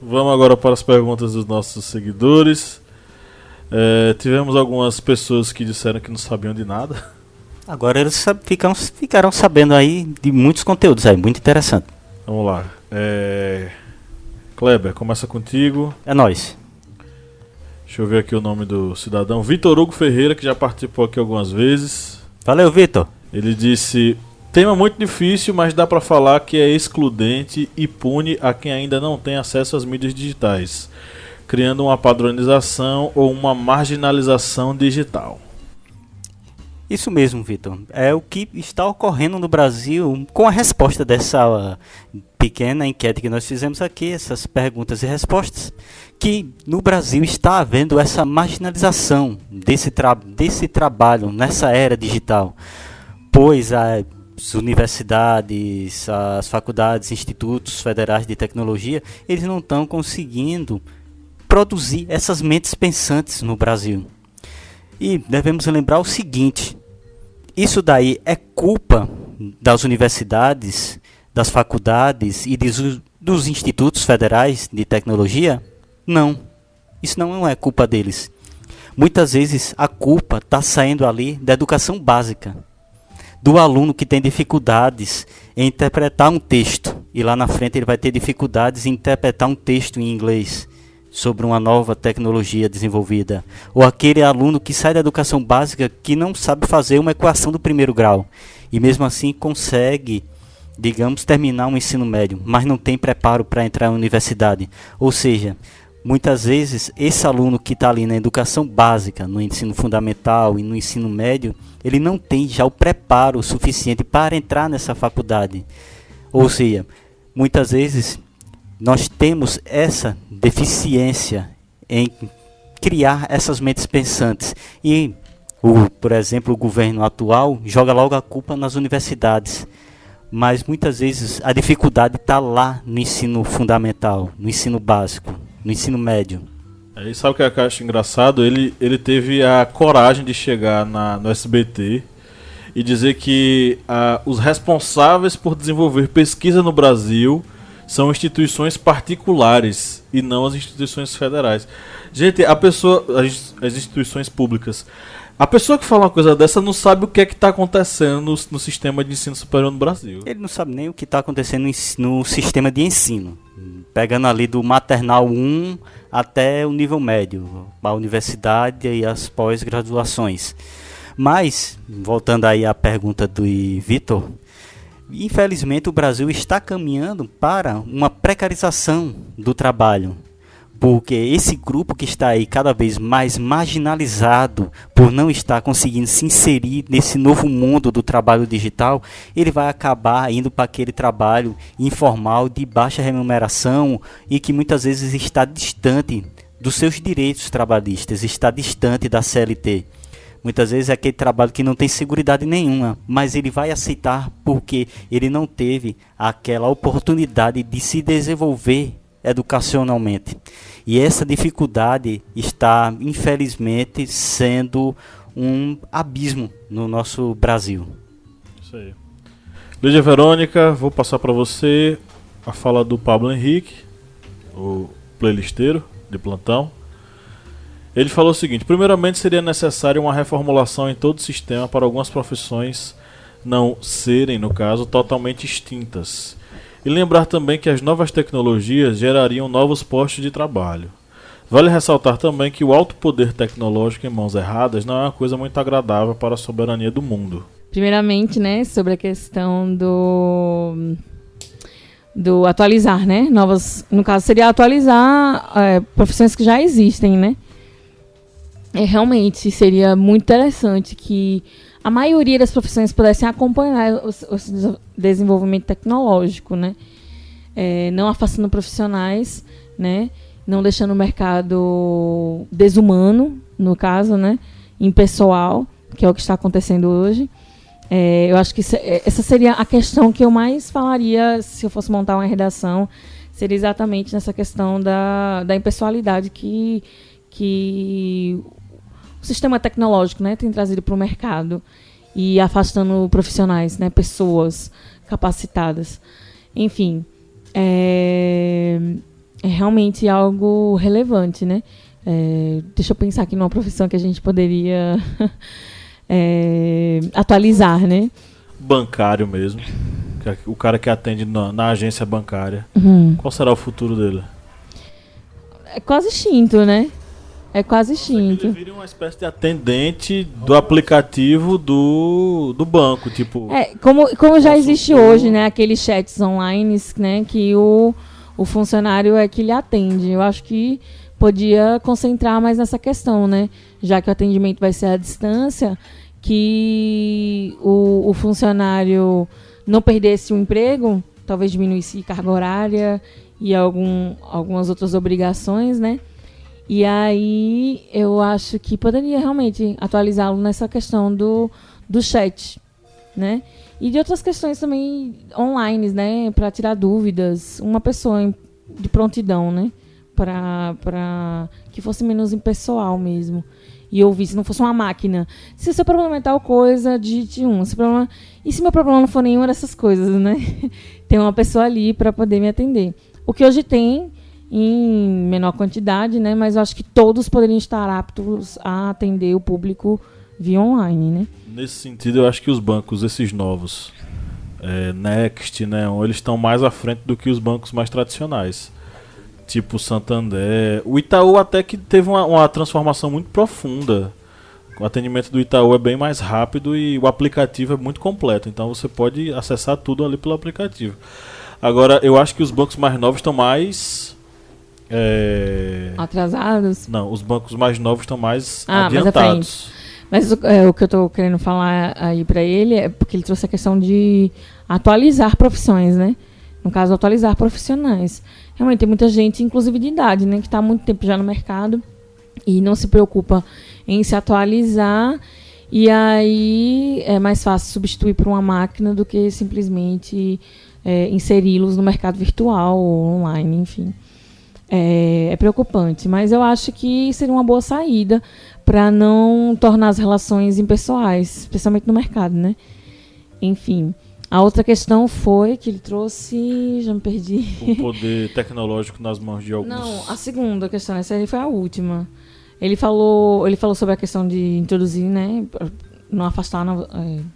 Vamos agora para as perguntas dos nossos seguidores. Tivemos algumas pessoas que disseram que não sabiam de nada. Agora eles ficaram sabendo aí de muitos conteúdos aí, muito interessante. Vamos lá. Kleber, começa contigo. É nóis. Deixa eu ver aqui o nome do cidadão. Vitor Hugo Ferreira, que já participou aqui algumas vezes. Valeu, Vitor. Ele disse: tema muito difícil, mas dá pra falar que é excludente e pune a quem ainda não tem acesso às mídias digitais, criando uma padronização ou uma marginalização digital. Isso mesmo, Vitor. É o que está ocorrendo no Brasil com a resposta dessa pequena enquete que nós fizemos aqui, essas perguntas e respostas, que no Brasil está havendo essa marginalização desse trabalho nessa era digital, pois as universidades, as faculdades, institutos federais de tecnologia, eles não estão conseguindo produzir essas mentes pensantes no Brasil. E devemos lembrar o seguinte: isso daí é culpa das universidades, das faculdades e dos institutos federais de tecnologia? Não, isso não é culpa deles. Muitas vezes a culpa está saindo ali da educação básica, do aluno que tem dificuldades em interpretar um texto, e lá na frente ele vai ter dificuldades em interpretar um texto em inglês sobre uma nova tecnologia desenvolvida, ou aquele aluno que sai da educação básica que não sabe fazer uma equação do primeiro grau e mesmo assim consegue, digamos, terminar um ensino médio, mas não tem preparo para entrar na universidade. Ou seja, muitas vezes esse aluno que está ali na educação básica, no ensino fundamental e no ensino médio, ele não tem já o preparo suficiente para entrar nessa faculdade. Ou seja, muitas vezes nós temos essa deficiência em criar essas mentes pensantes. E, por exemplo, o governo atual joga logo a culpa nas universidades. Mas muitas vezes a dificuldade está lá no ensino fundamental, no ensino básico, no ensino médio. E sabe o que eu acho engraçado? Ele teve a coragem de chegar no SBT e dizer que os responsáveis por desenvolver pesquisa no Brasil são instituições particulares e não as instituições federais. Gente, as instituições públicas. A pessoa que fala uma coisa dessa não sabe o que é que está acontecendo no sistema de ensino superior no Brasil. Ele não sabe nem o que está acontecendo no sistema de ensino. Pegando ali do maternal 1 até o nível médio, a universidade e as pós-graduações. Mas, voltando aí à pergunta do Vitor, infelizmente o Brasil está caminhando para uma precarização do trabalho, Porque esse grupo que está aí cada vez mais marginalizado por não estar conseguindo se inserir nesse novo mundo do trabalho digital, ele vai acabar indo para aquele trabalho informal de baixa remuneração e que muitas vezes está distante dos seus direitos trabalhistas, está distante da CLT. Muitas vezes é aquele trabalho que não tem seguridade nenhuma, mas ele vai aceitar porque ele não teve aquela oportunidade de se desenvolver educacionalmente. E essa dificuldade está, infelizmente, sendo um abismo no nosso Brasil. Isso aí. Lídia Verônica, vou passar para você a fala do Pablo Henrique, o playlisteiro de plantão. Ele falou o seguinte: primeiramente seria necessária uma reformulação em todo o sistema para algumas profissões não serem, no caso, totalmente extintas. E lembrar também que as novas tecnologias gerariam novos postos de trabalho. Vale ressaltar também que o alto poder tecnológico em mãos erradas não é uma coisa muito agradável para a soberania do mundo. Primeiramente, né, sobre a questão do atualizar, né? Novas, no caso, seria atualizar profissões que já existem, né? Realmente seria muito interessante que a maioria das profissões pudessem acompanhar o desenvolvimento tecnológico, né? Não afastando profissionais, né? Não deixando o mercado desumano, no caso, né? Impessoal, que é o que está acontecendo hoje. Eu acho que essa seria a questão que eu mais falaria se eu fosse montar uma redação, seria exatamente nessa questão da impessoalidade que o sistema tecnológico, né, tem trazido para o mercado e afastando profissionais, né, pessoas capacitadas. Enfim, é realmente algo relevante, né? Deixa eu pensar aqui numa profissão que a gente poderia atualizar, né? Bancário mesmo. O cara que atende na agência bancária. Qual será o futuro dele? É quase extinto, né? É quase extinto. Ele vira uma espécie de atendente do aplicativo do banco, tipo... Como já existe hoje, né? Aqueles chats online, né? Que o funcionário é que lhe atende. Eu acho que podia concentrar mais nessa questão, né? Já que o atendimento vai ser à distância, que o funcionário não perdesse o emprego, talvez diminuísse carga horária e algumas outras obrigações, né? E aí eu acho que poderia realmente atualizá-lo nessa questão do chat, né? E de outras questões também online, né? Para tirar dúvidas. Uma pessoa de prontidão, né? Para que fosse menos impessoal mesmo. E ouvisse, não fosse uma máquina. Se o seu problema é tal coisa, digite um. E se meu problema não for nenhuma dessas coisas, né? Tem uma pessoa ali para poder me atender. O que hoje tem em menor quantidade, né? Mas eu acho que todos poderiam estar aptos a atender o público via online, né? Nesse sentido, eu acho que os bancos, esses novos, Next, né? Eles estão mais à frente do que os bancos mais tradicionais. Tipo o Santander. O Itaú até que teve uma transformação muito profunda. O atendimento do Itaú é bem mais rápido e o aplicativo é muito completo. Então você pode acessar tudo ali pelo aplicativo. Agora, eu acho que os bancos mais novos estão mais... atrasados? Não, os bancos mais novos estão mais mais adiantados. Mas o que eu estou querendo falar aí para ele é porque ele trouxe a questão de atualizar profissões, né? No caso, atualizar profissionais. Realmente tem muita gente, inclusive de idade, né? Que está há muito tempo já no mercado e não se preocupa em se atualizar. E aí é mais fácil substituir por uma máquina do que simplesmente inseri-los no mercado virtual ou online, enfim. É preocupante, mas eu acho que seria uma boa saída para não tornar as relações impessoais, especialmente no mercado, né? Enfim, a outra questão foi que ele trouxe... Já me perdi. O poder tecnológico nas mãos de alguns... Não, a segunda questão, essa aí foi a última. Ele falou sobre a questão de introduzir, né? Não afastar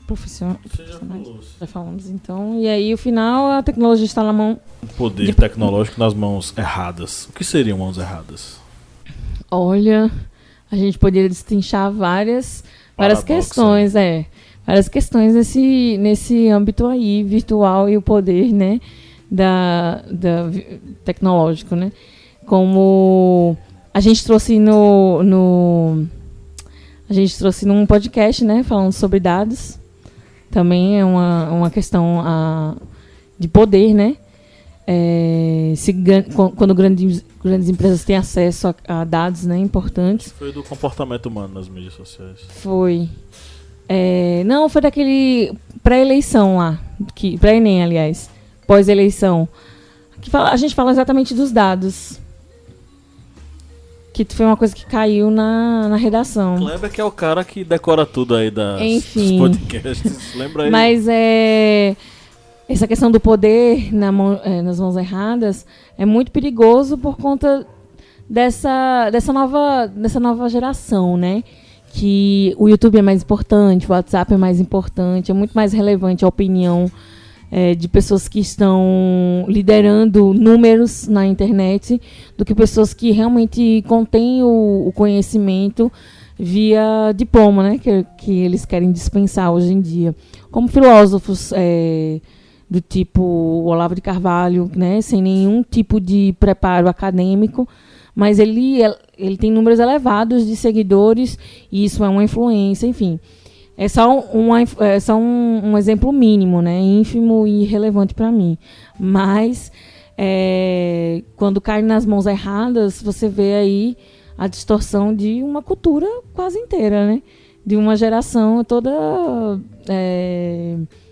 profissionais. Você já falou. Já falamos, então. E aí, o final, a tecnologia está na mão... O poder tecnológico nas mãos erradas. O que seriam mãos erradas? Olha, a gente poderia destrinchar várias questões, várias questões nesse âmbito aí, virtual e o poder, né, da tecnológico, né. Como a gente trouxe a gente trouxe num podcast, né, falando sobre dados. Também é uma questão de poder, né? Quando grandes empresas têm acesso a dados, né, importantes. Foi do comportamento humano nas mídias sociais. Foi. Não, foi daquele pré-eleição lá, pré-ENEM, aliás, pós-eleição. A gente fala exatamente dos dados. Que foi uma coisa que caiu na redação. Kleber que é o cara que decora tudo aí dos podcasts. Lembra aí? Mas essa questão do poder nas mãos erradas é muito perigoso por conta dessa nova geração, né? Que o YouTube é mais importante, o WhatsApp é mais importante, é muito mais relevante a opinião de pessoas que estão liderando números na internet do que pessoas que realmente contêm o conhecimento via diploma, né? Que eles querem dispensar hoje em dia. Como filósofos do tipo Olavo de Carvalho, né? Sem nenhum tipo de preparo acadêmico, mas ele tem números elevados de seguidores e isso é uma influência, enfim. É só um exemplo mínimo, né? Ínfimo e irrelevante para mim. Mas quando cai nas mãos erradas, você vê aí a distorção de uma cultura quase inteira, né? De uma geração toda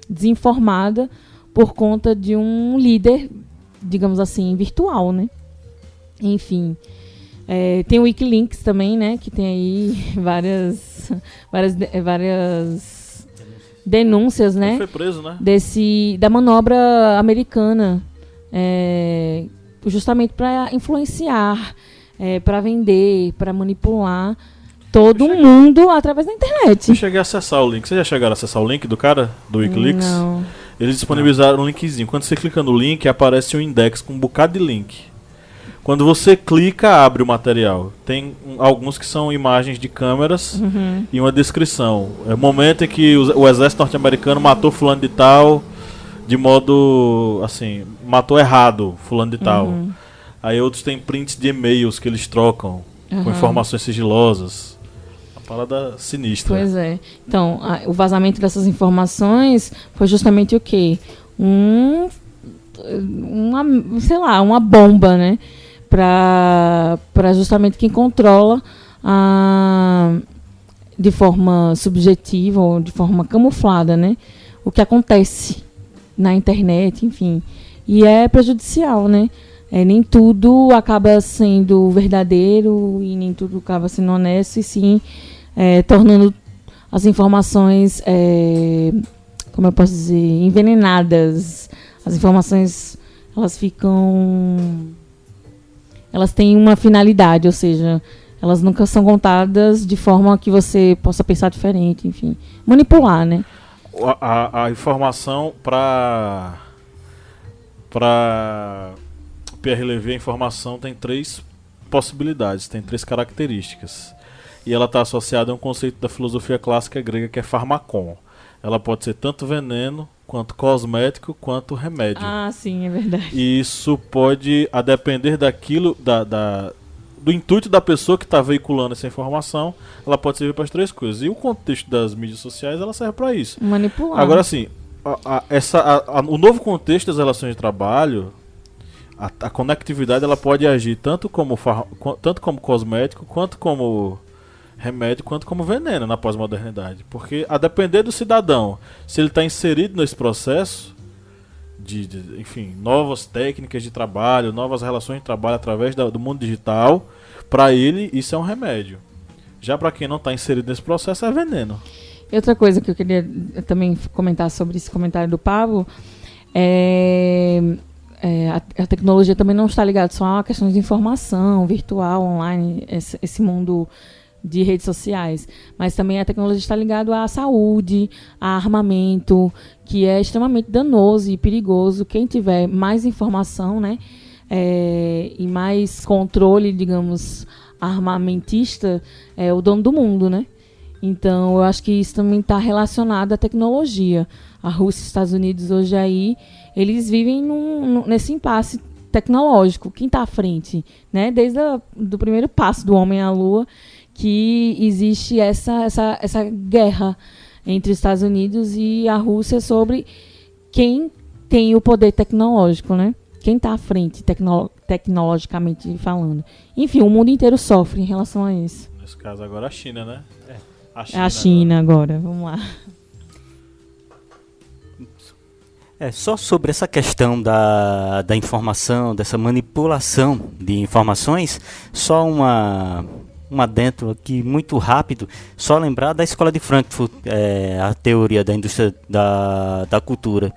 desinformada por conta de um líder, digamos assim, virtual, né? Enfim. Tem o Wikileaks também, né? Que tem aí várias denúncias, né? Ele foi preso, né? Da manobra americana, justamente para influenciar, para vender, para manipular todo mundo através da internet. Eu cheguei a acessar o link. Vocês já chegaram a acessar o link do cara, do Wikileaks? Não. Eles disponibilizaram um linkzinho. Quando você clica no link, aparece um index com um bocado de link. Quando você clica, abre o material. Tem alguns que são imagens de câmeras e uma descrição. É o momento em que o exército norte-americano matou fulano de tal, de modo, assim, matou errado fulano de tal. Aí outros têm prints de e-mails que eles trocam com informações sigilosas. Uma parada sinistra. Pois é. Então, o vazamento dessas informações foi justamente o quê? Uma bomba, né? Para justamente quem controla de forma subjetiva ou de forma camuflada, né, o que acontece na internet, enfim. E é prejudicial, né? Nem tudo acaba sendo verdadeiro e nem tudo acaba sendo honesto, e sim tornando as informações, como eu posso dizer, envenenadas. As informações, elas têm uma finalidade, ou seja, elas nunca são contadas de forma que você possa pensar diferente, enfim. Manipular, né? A informação para Pierre Levy, a informação tem 3 possibilidades, tem 3 características. E ela está associada a um conceito da filosofia clássica grega que é farmakon. Ela pode ser tanto veneno, quanto cosmético, quanto remédio. Ah, sim, é verdade. E isso pode, a depender daquilo, do intuito da pessoa que está veiculando essa informação, ela pode servir para as 3 coisas. E o contexto das mídias sociais, ela serve para isso. Manipular. Agora, assim, o novo contexto das relações de trabalho, a conectividade, ela pode agir tanto como cosmético, quanto como remédio, quanto como veneno na pós-modernidade. Porque, a depender do cidadão, se ele está inserido nesse processo enfim, novas técnicas de trabalho, novas relações de trabalho através do mundo digital, para ele isso é um remédio. Já para quem não está inserido nesse processo, é veneno. E outra coisa que eu queria também comentar sobre esse comentário do Pablo a tecnologia também não está ligada só a questões de informação virtual, online, esse mundo de redes sociais, mas também a tecnologia está ligada à saúde, a armamento, que é extremamente danoso e perigoso. Quem tiver mais informação, né, e mais controle, digamos, armamentista, é o dono do mundo, né? Então, eu acho que isso também está relacionado à tecnologia. A Rússia e os Estados Unidos hoje aí, eles vivem nesse impasse tecnológico. Quem está à frente, né? Desde do primeiro passo do homem à Lua, que existe essa guerra entre os Estados Unidos e a Rússia sobre quem tem o poder tecnológico, né? Quem está à frente, tecnologicamente falando. Enfim, o mundo inteiro sofre em relação a isso. Nesse caso agora a China, né? É a China agora. Vamos lá. Só sobre essa questão da informação, dessa manipulação de informações, só um adentro aqui muito rápido, só lembrar da Escola de Frankfurt, a teoria da indústria da cultura,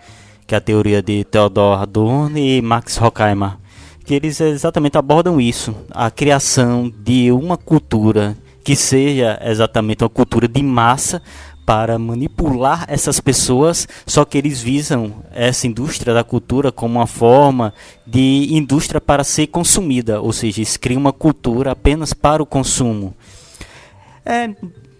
que é a teoria de Theodor Adorno e Max Horkheimer, que eles exatamente abordam isso, a criação de uma cultura que seja exatamente uma cultura de massa, para manipular essas pessoas, só que eles visam essa indústria da cultura como uma forma de indústria para ser consumida, ou seja, eles criam uma cultura apenas para o consumo.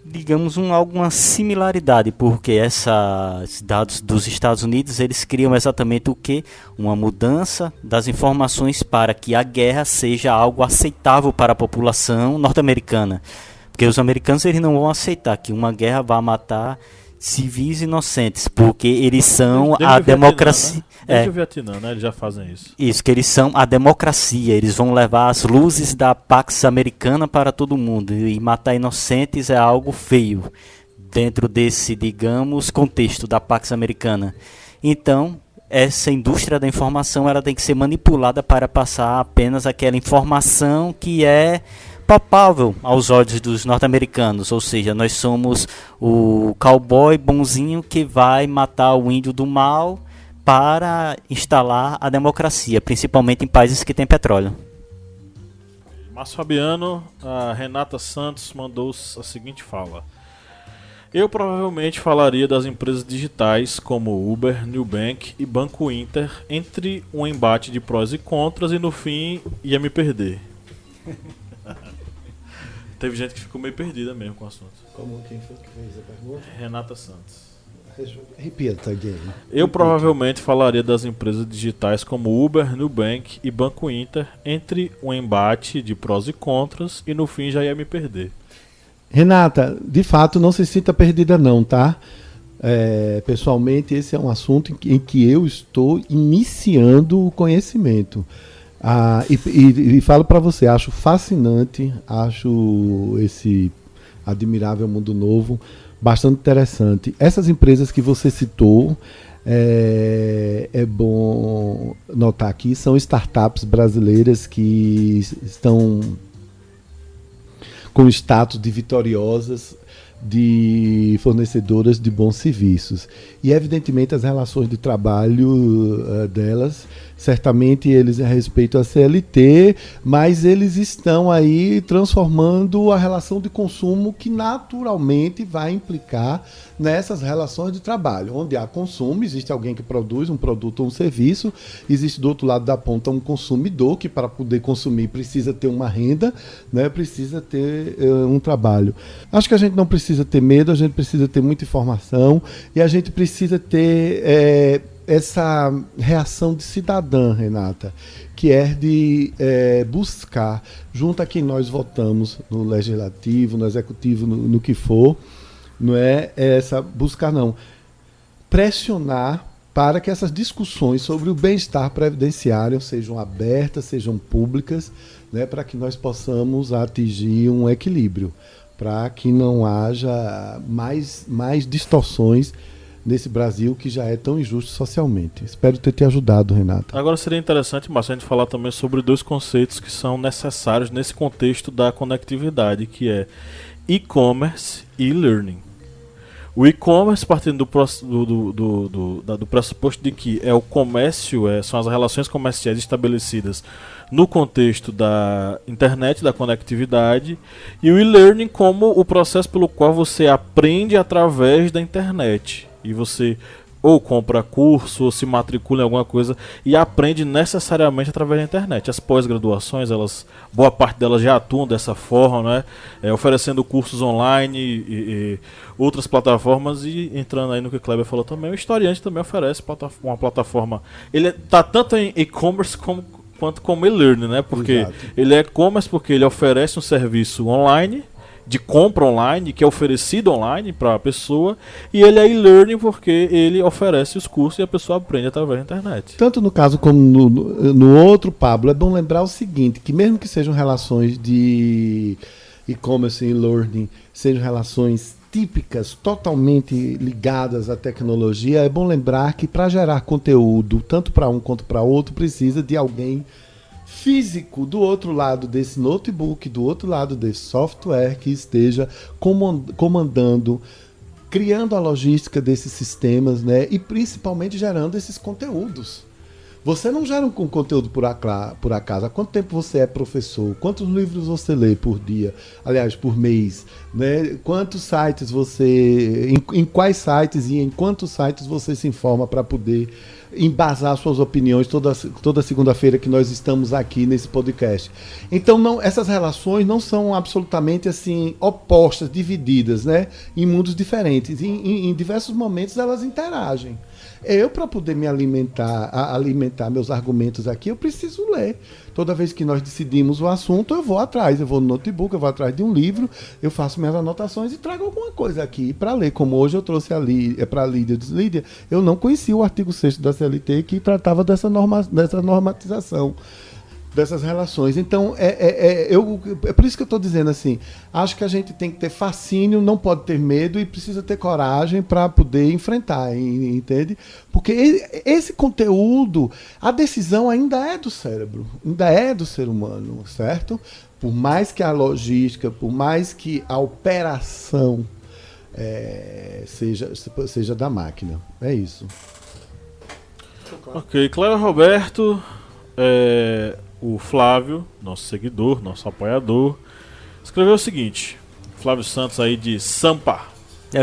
Digamos, alguma similaridade, porque esses dados dos Estados Unidos, eles criam exatamente o que? Uma mudança das informações para que a guerra seja algo aceitável para a população norte-americana. Porque os americanos eles não vão aceitar que uma guerra vá matar civis inocentes, porque eles são a democracia. Desde o Vietnã, né? Eles já fazem isso. Isso, que eles são a democracia, eles vão levar as luzes da Pax Americana para todo mundo, e matar inocentes é algo feio, dentro desse, digamos, contexto da Pax Americana. Então, essa indústria da informação ela tem que ser manipulada para passar apenas aquela informação que é palpável aos olhos dos norte-americanos, ou seja, nós somos o cowboy bonzinho que vai matar o índio do mal para instalar a democracia, principalmente em países que têm petróleo. Márcio Fabiano, a Renata Santos mandou a seguinte fala: eu provavelmente falaria das empresas digitais como Uber, Nubank e Banco Inter, entre um embate de prós e contras, e no fim ia me perder. Teve gente que ficou meio perdida mesmo com o assunto. Como quem foi que fez a pergunta? Renata Santos. Repita, Guilherme. Eu provavelmente falaria das empresas digitais como Uber, Nubank e Banco Inter, entre um embate de prós e contras, e no fim já ia me perder. Renata, de fato não se sinta perdida não, tá? Pessoalmente esse é um assunto em que eu estou iniciando o conhecimento. E falo para você, acho fascinante, acho esse admirável mundo novo bastante interessante. Essas empresas que você citou, é bom notar aqui, são startups brasileiras que estão com status de vitoriosas, de fornecedoras de bons serviços. E, evidentemente, as relações de trabalho delas, certamente eles respeitam a CLT, mas eles estão aí transformando a relação de consumo que naturalmente vai implicar nessas relações de trabalho. Onde há consumo, existe alguém que produz um produto ou um serviço, existe do outro lado da ponta um consumidor que, para poder consumir, precisa ter uma renda, né, precisa ter um trabalho. Acho que a gente não precisa ter medo, a gente precisa ter muita informação e a gente precisa ter essa reação de cidadã, Renata, que é de buscar, junto a quem nós votamos no legislativo, no executivo, no que for, não é essa buscar não, pressionar para que essas discussões sobre o bem-estar previdenciário sejam abertas, sejam públicas, né, para que nós possamos atingir um equilíbrio, para que não haja mais distorções nesse Brasil que já é tão injusto socialmente. Espero ter te ajudado, Renata. Agora seria interessante, Márcio, a gente falar também sobre dois conceitos que são necessários nesse contexto da conectividade, que é e-commerce e e-learning. O e-commerce, partindo do pressuposto de que o comércio, são as relações comerciais estabelecidas no contexto da internet, da conectividade, e o e-learning como o processo pelo qual você aprende através da internet. E você ou compra curso, ou se matricula em alguma coisa e aprende necessariamente através da internet. As pós-graduações, boa parte delas já atuam dessa forma, né? Oferecendo cursos online e outras plataformas, e entrando aí no que o Kleber falou também, o Historiante também oferece uma plataforma. Ele está tanto em e-commerce quanto como e-learning, né? Porque Exato. ele é e-commerce porque ele oferece um serviço online, de compra online, que é oferecido online para a pessoa, e ele é e-learning porque ele oferece os cursos e a pessoa aprende através da internet. Tanto no caso como no outro, Pablo, é bom lembrar o seguinte, que mesmo que sejam relações de e-commerce e learning, sejam relações típicas, totalmente ligadas à tecnologia, é bom lembrar que para gerar conteúdo, tanto para um quanto para outro, precisa de alguém físico do outro lado desse notebook, do outro lado desse software que esteja comandando, criando a logística desses sistemas, né? E principalmente gerando esses conteúdos. Você não gera um conteúdo por acaso. Há quanto tempo você é professor? Quantos livros você lê por dia? Aliás, por mês? Né? Quantos sites você... Em quais sites e em quantos sites você se informa para poder embasar suas opiniões toda segunda-feira que nós estamos aqui nesse podcast? Então, essas relações não são absolutamente assim opostas, divididas, né? Em mundos diferentes. Em diversos momentos elas interagem. Eu, para poder me alimentar meus argumentos aqui, eu preciso ler. Toda vez que nós decidimos o assunto, eu vou atrás. Eu vou no notebook, eu vou atrás de um livro, eu faço minhas anotações e trago alguma coisa aqui para ler. Como hoje eu trouxe para a Lídia. Eu disse, Lídia, eu não conhecia o artigo 6º da CLT que tratava dessa normatização, dessas relações. Então, é por isso que eu estou dizendo assim, acho que a gente tem que ter fascínio, não pode ter medo e precisa ter coragem para poder enfrentar, entende? Porque esse conteúdo, a decisão ainda é do cérebro, ainda é do ser humano, certo? Por mais que a logística, por mais que a operação seja da máquina. É isso. Ok, Cléber Roberto, o Flávio, nosso seguidor, nosso apoiador, escreveu o seguinte: Flávio Santos aí de Sampa.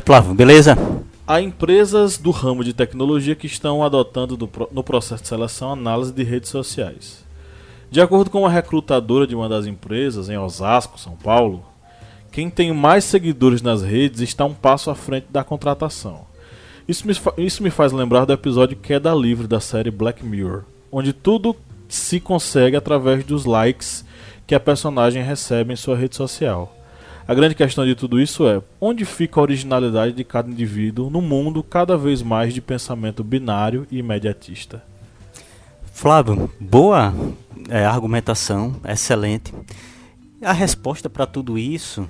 Flávio, beleza? Há empresas do ramo de tecnologia que estão adotando no processo de seleção análise de redes sociais. De acordo com uma recrutadora de uma das empresas em Osasco, São Paulo, quem tem mais seguidores nas redes está um passo à frente da contratação. Isso me faz lembrar do episódio Queda Livre da série Black Mirror, onde tudo se consegue através dos likes que a personagem recebe em sua rede social. A grande questão de tudo isso é: onde fica a originalidade de cada indivíduo no mundo cada vez mais de pensamento binário e imediatista? Flávio, boa argumentação, excelente. A resposta para tudo isso,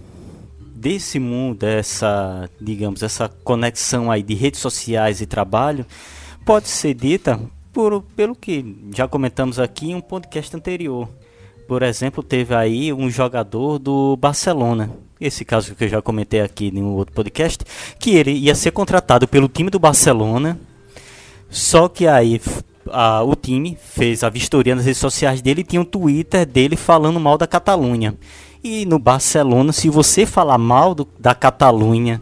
desse mundo, essa conexão aí de redes sociais e trabalho, pode ser dita pelo que já comentamos aqui em um podcast anterior. Por exemplo, teve aí um jogador do Barcelona, esse caso que eu já comentei aqui em um outro podcast, que ele ia ser contratado pelo time do Barcelona, só que aí o time fez a vistoria nas redes sociais dele e tinha um Twitter dele falando mal da Catalunha. E no Barcelona, se você falar mal da Catalunha,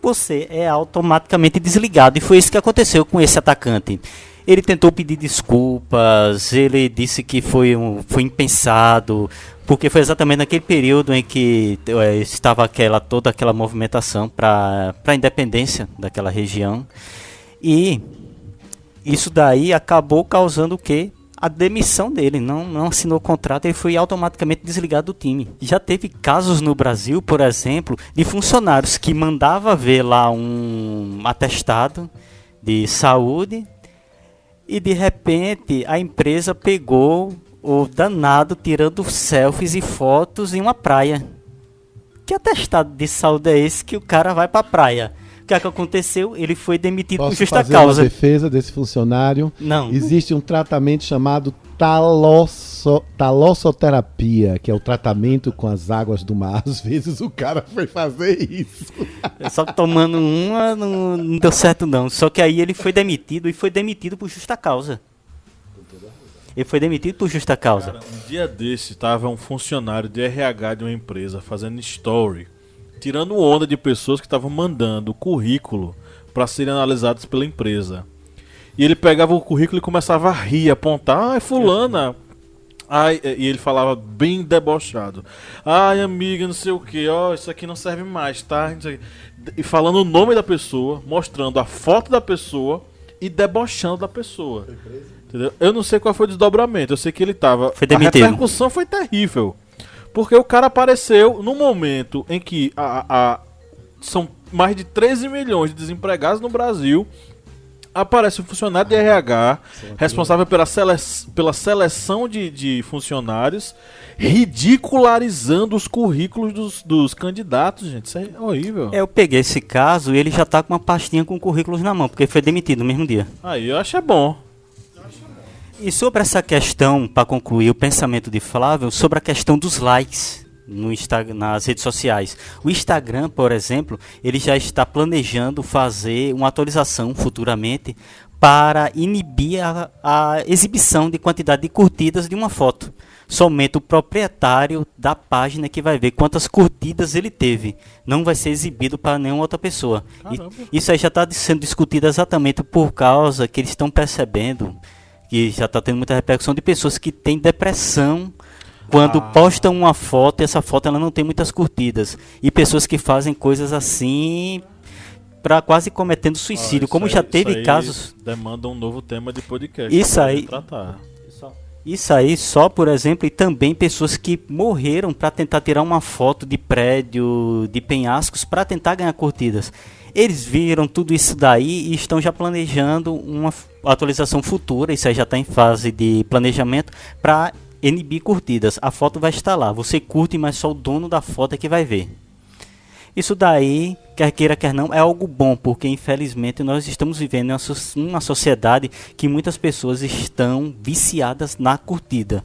você é automaticamente desligado. E foi isso que aconteceu com esse atacante. Ele tentou pedir desculpas, ele disse que foi impensado, porque foi exatamente naquele período em que estava toda aquela movimentação para a independência daquela região. E isso daí acabou causando o quê? A demissão dele. Não assinou o contrato, ele foi automaticamente desligado do time. Já teve casos no Brasil, por exemplo, de funcionários que mandava ver lá um atestado de saúde, e de repente a empresa pegou o danado tirando selfies e fotos em uma praia. Que atestado de saúde é esse que o cara vai pra praia? O que aconteceu? Ele foi demitido por justa fazer causa. Uma defesa desse funcionário? Não. Existe um tratamento chamado talossoterapia, que é o tratamento com as águas do mar. Às vezes o cara foi fazer isso. Só que tomando uma não deu certo não. Só que aí ele foi demitido por justa causa. Ele foi demitido por justa causa. Cara, um dia desse tava um funcionário de RH de uma empresa fazendo story, tirando onda de pessoas que estavam mandando currículo para serem analisados pela empresa. E ele pegava o currículo e começava a rir, apontar: ai, fulana. Ai, e ele falava bem debochado: ai, amiga, não sei o que, ó, isso aqui não serve mais, tá? E falando o nome da pessoa, mostrando a foto da pessoa e debochando da pessoa. Entendeu? Eu não sei qual foi o desdobramento, eu sei que ele tava... Foi demitido. A repercussão foi terrível. Porque o cara apareceu no momento em que são mais de 13 milhões de desempregados no Brasil. Aparece um funcionário de RH responsável pela seleção de funcionários, ridicularizando os currículos dos candidatos, gente. Isso é horrível. Eu peguei esse caso e ele já tá com uma pastinha com currículos na mão, porque foi demitido no mesmo dia. Aí eu acho bom. E sobre essa questão, para concluir o pensamento de Flávio, sobre a questão dos likes no nas redes sociais. O Instagram, por exemplo, ele já está planejando fazer uma atualização futuramente para inibir a exibição de quantidade de curtidas de uma foto. Somente o proprietário da página que vai ver quantas curtidas ele teve. Não vai ser exibido para nenhuma outra pessoa. Isso aí já está sendo discutido exatamente por causa que eles estão percebendo que já está tendo muita repercussão de pessoas que têm depressão quando postam uma foto e essa foto ela não tem muitas curtidas. E pessoas que fazem coisas assim para quase cometendo suicídio. Como já teve casos... Demanda um novo tema de podcast. Isso aí... Tratar. Isso aí só, por exemplo, e também pessoas que morreram para tentar tirar uma foto de prédio, de penhascos, para tentar ganhar curtidas. Eles viram tudo isso daí e estão já planejando uma atualização futura, isso aí já está em fase de planejamento, para inibir curtidas. A foto vai estar lá, você curte, mas só o dono da foto é que vai ver. Isso daí, quer queira, quer não, é algo bom, porque infelizmente nós estamos vivendo em uma sociedade que muitas pessoas estão viciadas na curtida.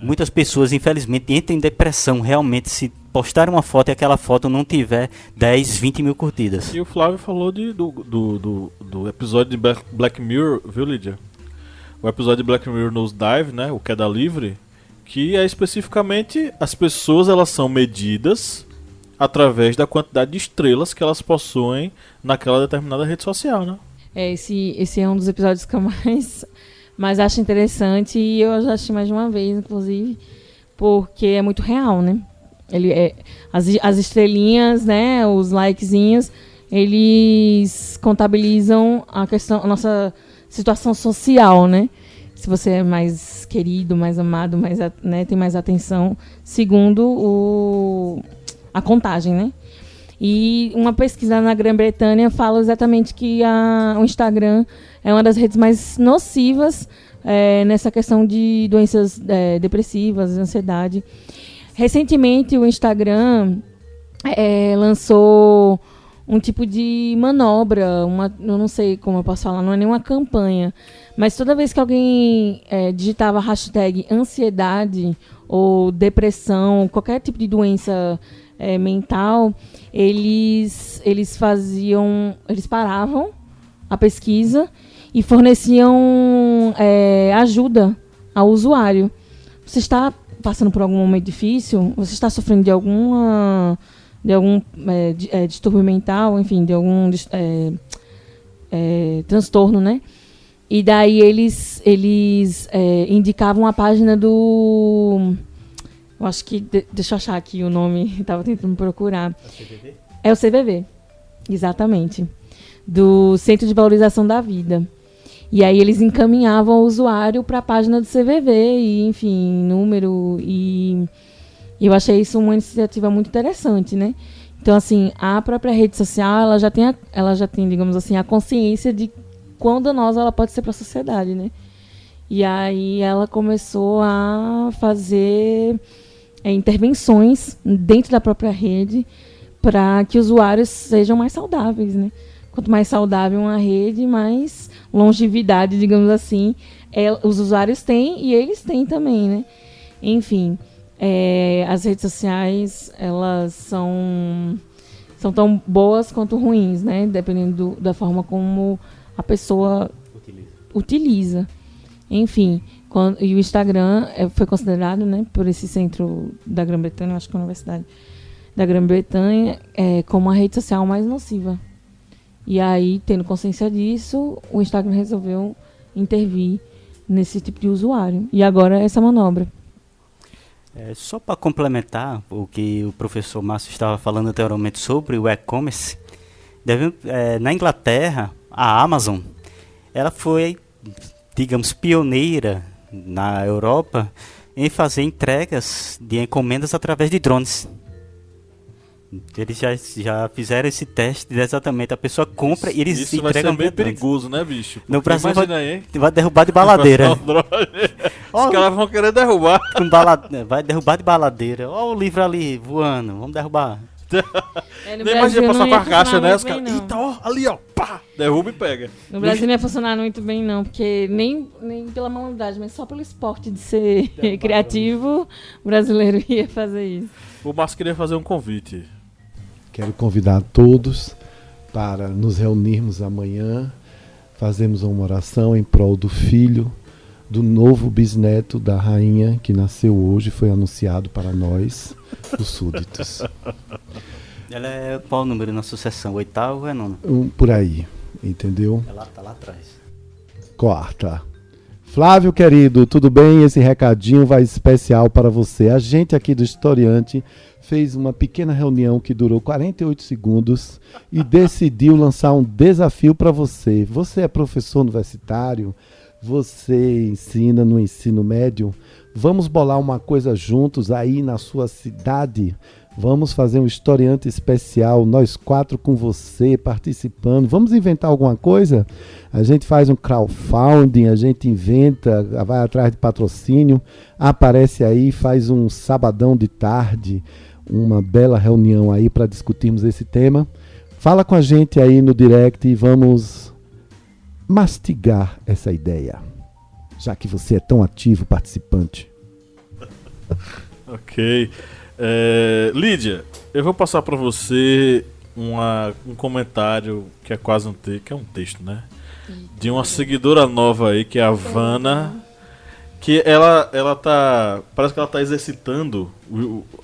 Muitas pessoas, infelizmente, entram em depressão realmente se postar uma foto e aquela foto não tiver 10, 20 mil curtidas. E o Flávio falou do episódio de Black Mirror, viu, Lídia? O episódio de Black Mirror Nosedive, né, o Queda Livre, que é especificamente as pessoas, elas são medidas através da quantidade de estrelas que elas possuem naquela determinada rede social, né? Esse é um dos episódios que eu mais acho interessante, e eu já assisti mais de uma vez, inclusive, porque é muito real, né? As estrelinhas, né, os likezinhos, eles contabilizam a nossa situação social, né? Se você é mais querido, mais amado, né, tem mais atenção, segundo a contagem, né? E uma pesquisa na Grã-Bretanha fala exatamente que o Instagram é uma das redes mais nocivas nessa questão de doenças depressivas, ansiedade. Recentemente, o Instagram lançou um tipo de manobra, eu não sei como eu posso falar, não é nenhuma campanha, mas toda vez que alguém digitava a hashtag ansiedade ou depressão, qualquer tipo de doença mental, eles paravam a pesquisa e forneciam ajuda ao usuário. Você está passando por algum momento difícil? Você está sofrendo de algum distúrbio mental, enfim, de algum transtorno, né? E daí eles indicavam a página do... Eu acho que... Deixa eu achar aqui o nome. Estava tentando procurar. É o CVV? É o CVV. Exatamente. Do Centro de Valorização da Vida. E aí eles encaminhavam o usuário para a página do CVV. E, enfim, número. E eu achei isso uma iniciativa muito interessante, né? Então, assim, a própria rede social, ela já tem, digamos assim, a consciência de quão danosa ela pode ser para a sociedade, né? E aí ela começou a fazer intervenções dentro da própria rede para que usuários sejam mais saudáveis, né? Quanto mais saudável uma rede, mais longevidade, digamos assim, os usuários têm e eles têm também, né? Enfim, as redes sociais, elas são tão boas quanto ruins, né? Dependendo da forma como a pessoa utiliza. Enfim, e o Instagram foi considerado, né, por esse centro da Grã-Bretanha, acho que é a Universidade da Grã-Bretanha, como a rede social mais nociva. E aí, tendo consciência disso, o Instagram resolveu intervir nesse tipo de usuário. E agora essa manobra. Só para complementar o que o professor Márcio estava falando anteriormente sobre o e-commerce, na Inglaterra, a Amazon, ela foi, digamos, pioneira na Europa em fazer entregas de encomendas através de drones. Eles já fizeram esse teste de exatamente. A pessoa compra e eles Isso vai ser entregam bem via drones. perigoso, né, bicho? No Porque Brasil imagina aí, hein? vai derrubar de baladeira. Os caras vão querer derrubar. Vai derrubar de baladeira. Olha o livro ali voando. Vamos derrubar. No Nem imagina Brasil passar não com a ia caixa, funcionar né? muito Os caras, bem, não. eita, ó, ali, ó, pá, derruba e pega. No Brasil não ia funcionar muito bem, não, porque nem pela maldade, mas só pelo esporte de ser criativo, o brasileiro ia fazer isso. O Márcio queria fazer um convite. Quero convidar todos para nos reunirmos amanhã, fazermos uma oração em prol do filho, do novo bisneto da rainha que nasceu hoje, foi anunciado para nós, os súditos. Ela é qual o número na sucessão? 8º ou é 9º? Por aí, entendeu? Ela tá lá atrás. Quarta. Flávio, querido, tudo bem? Esse recadinho vai especial para você. A gente aqui do Historiante fez uma pequena reunião que durou 48 segundos e decidiu lançar um desafio para você. Você é professor universitário? Você ensina no ensino médio? Vamos bolar uma coisa juntos aí na sua cidade? Vamos fazer um historiante especial, nós 4 com você, participando. Vamos inventar alguma coisa? A gente faz um crowdfunding, a gente inventa, vai atrás de patrocínio, aparece aí, faz um sabadão de tarde, uma bela reunião aí para discutirmos esse tema. Fala com a gente aí no direct e vamos mastigar essa ideia, já que você é tão ativo participante. Ok. Lídia, eu vou passar para você um comentário que é quase que é um texto, né? De uma seguidora nova aí, que é a Vanna, que ela tá, parece que ela tá exercitando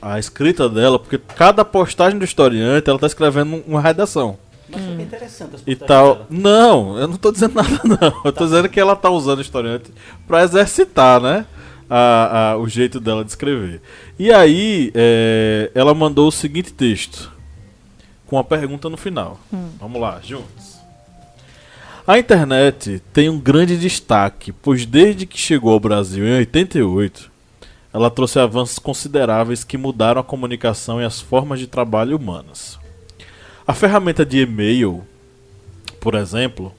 a escrita dela, porque cada postagem do historiante ela tá escrevendo uma redação. Mas foi interessante as E postagens tal. dela. Não, eu não tô dizendo nada não. Eu tô dizendo que ela tá usando o historiante para exercitar, né? O jeito dela de escrever. E aí, ela mandou o seguinte texto, com uma pergunta no final. Vamos lá, juntos. A internet tem um grande destaque, pois desde que chegou ao Brasil em 88, ela trouxe avanços consideráveis que mudaram a comunicação e as formas de trabalho humanas. A ferramenta de e-mail, por exemplo,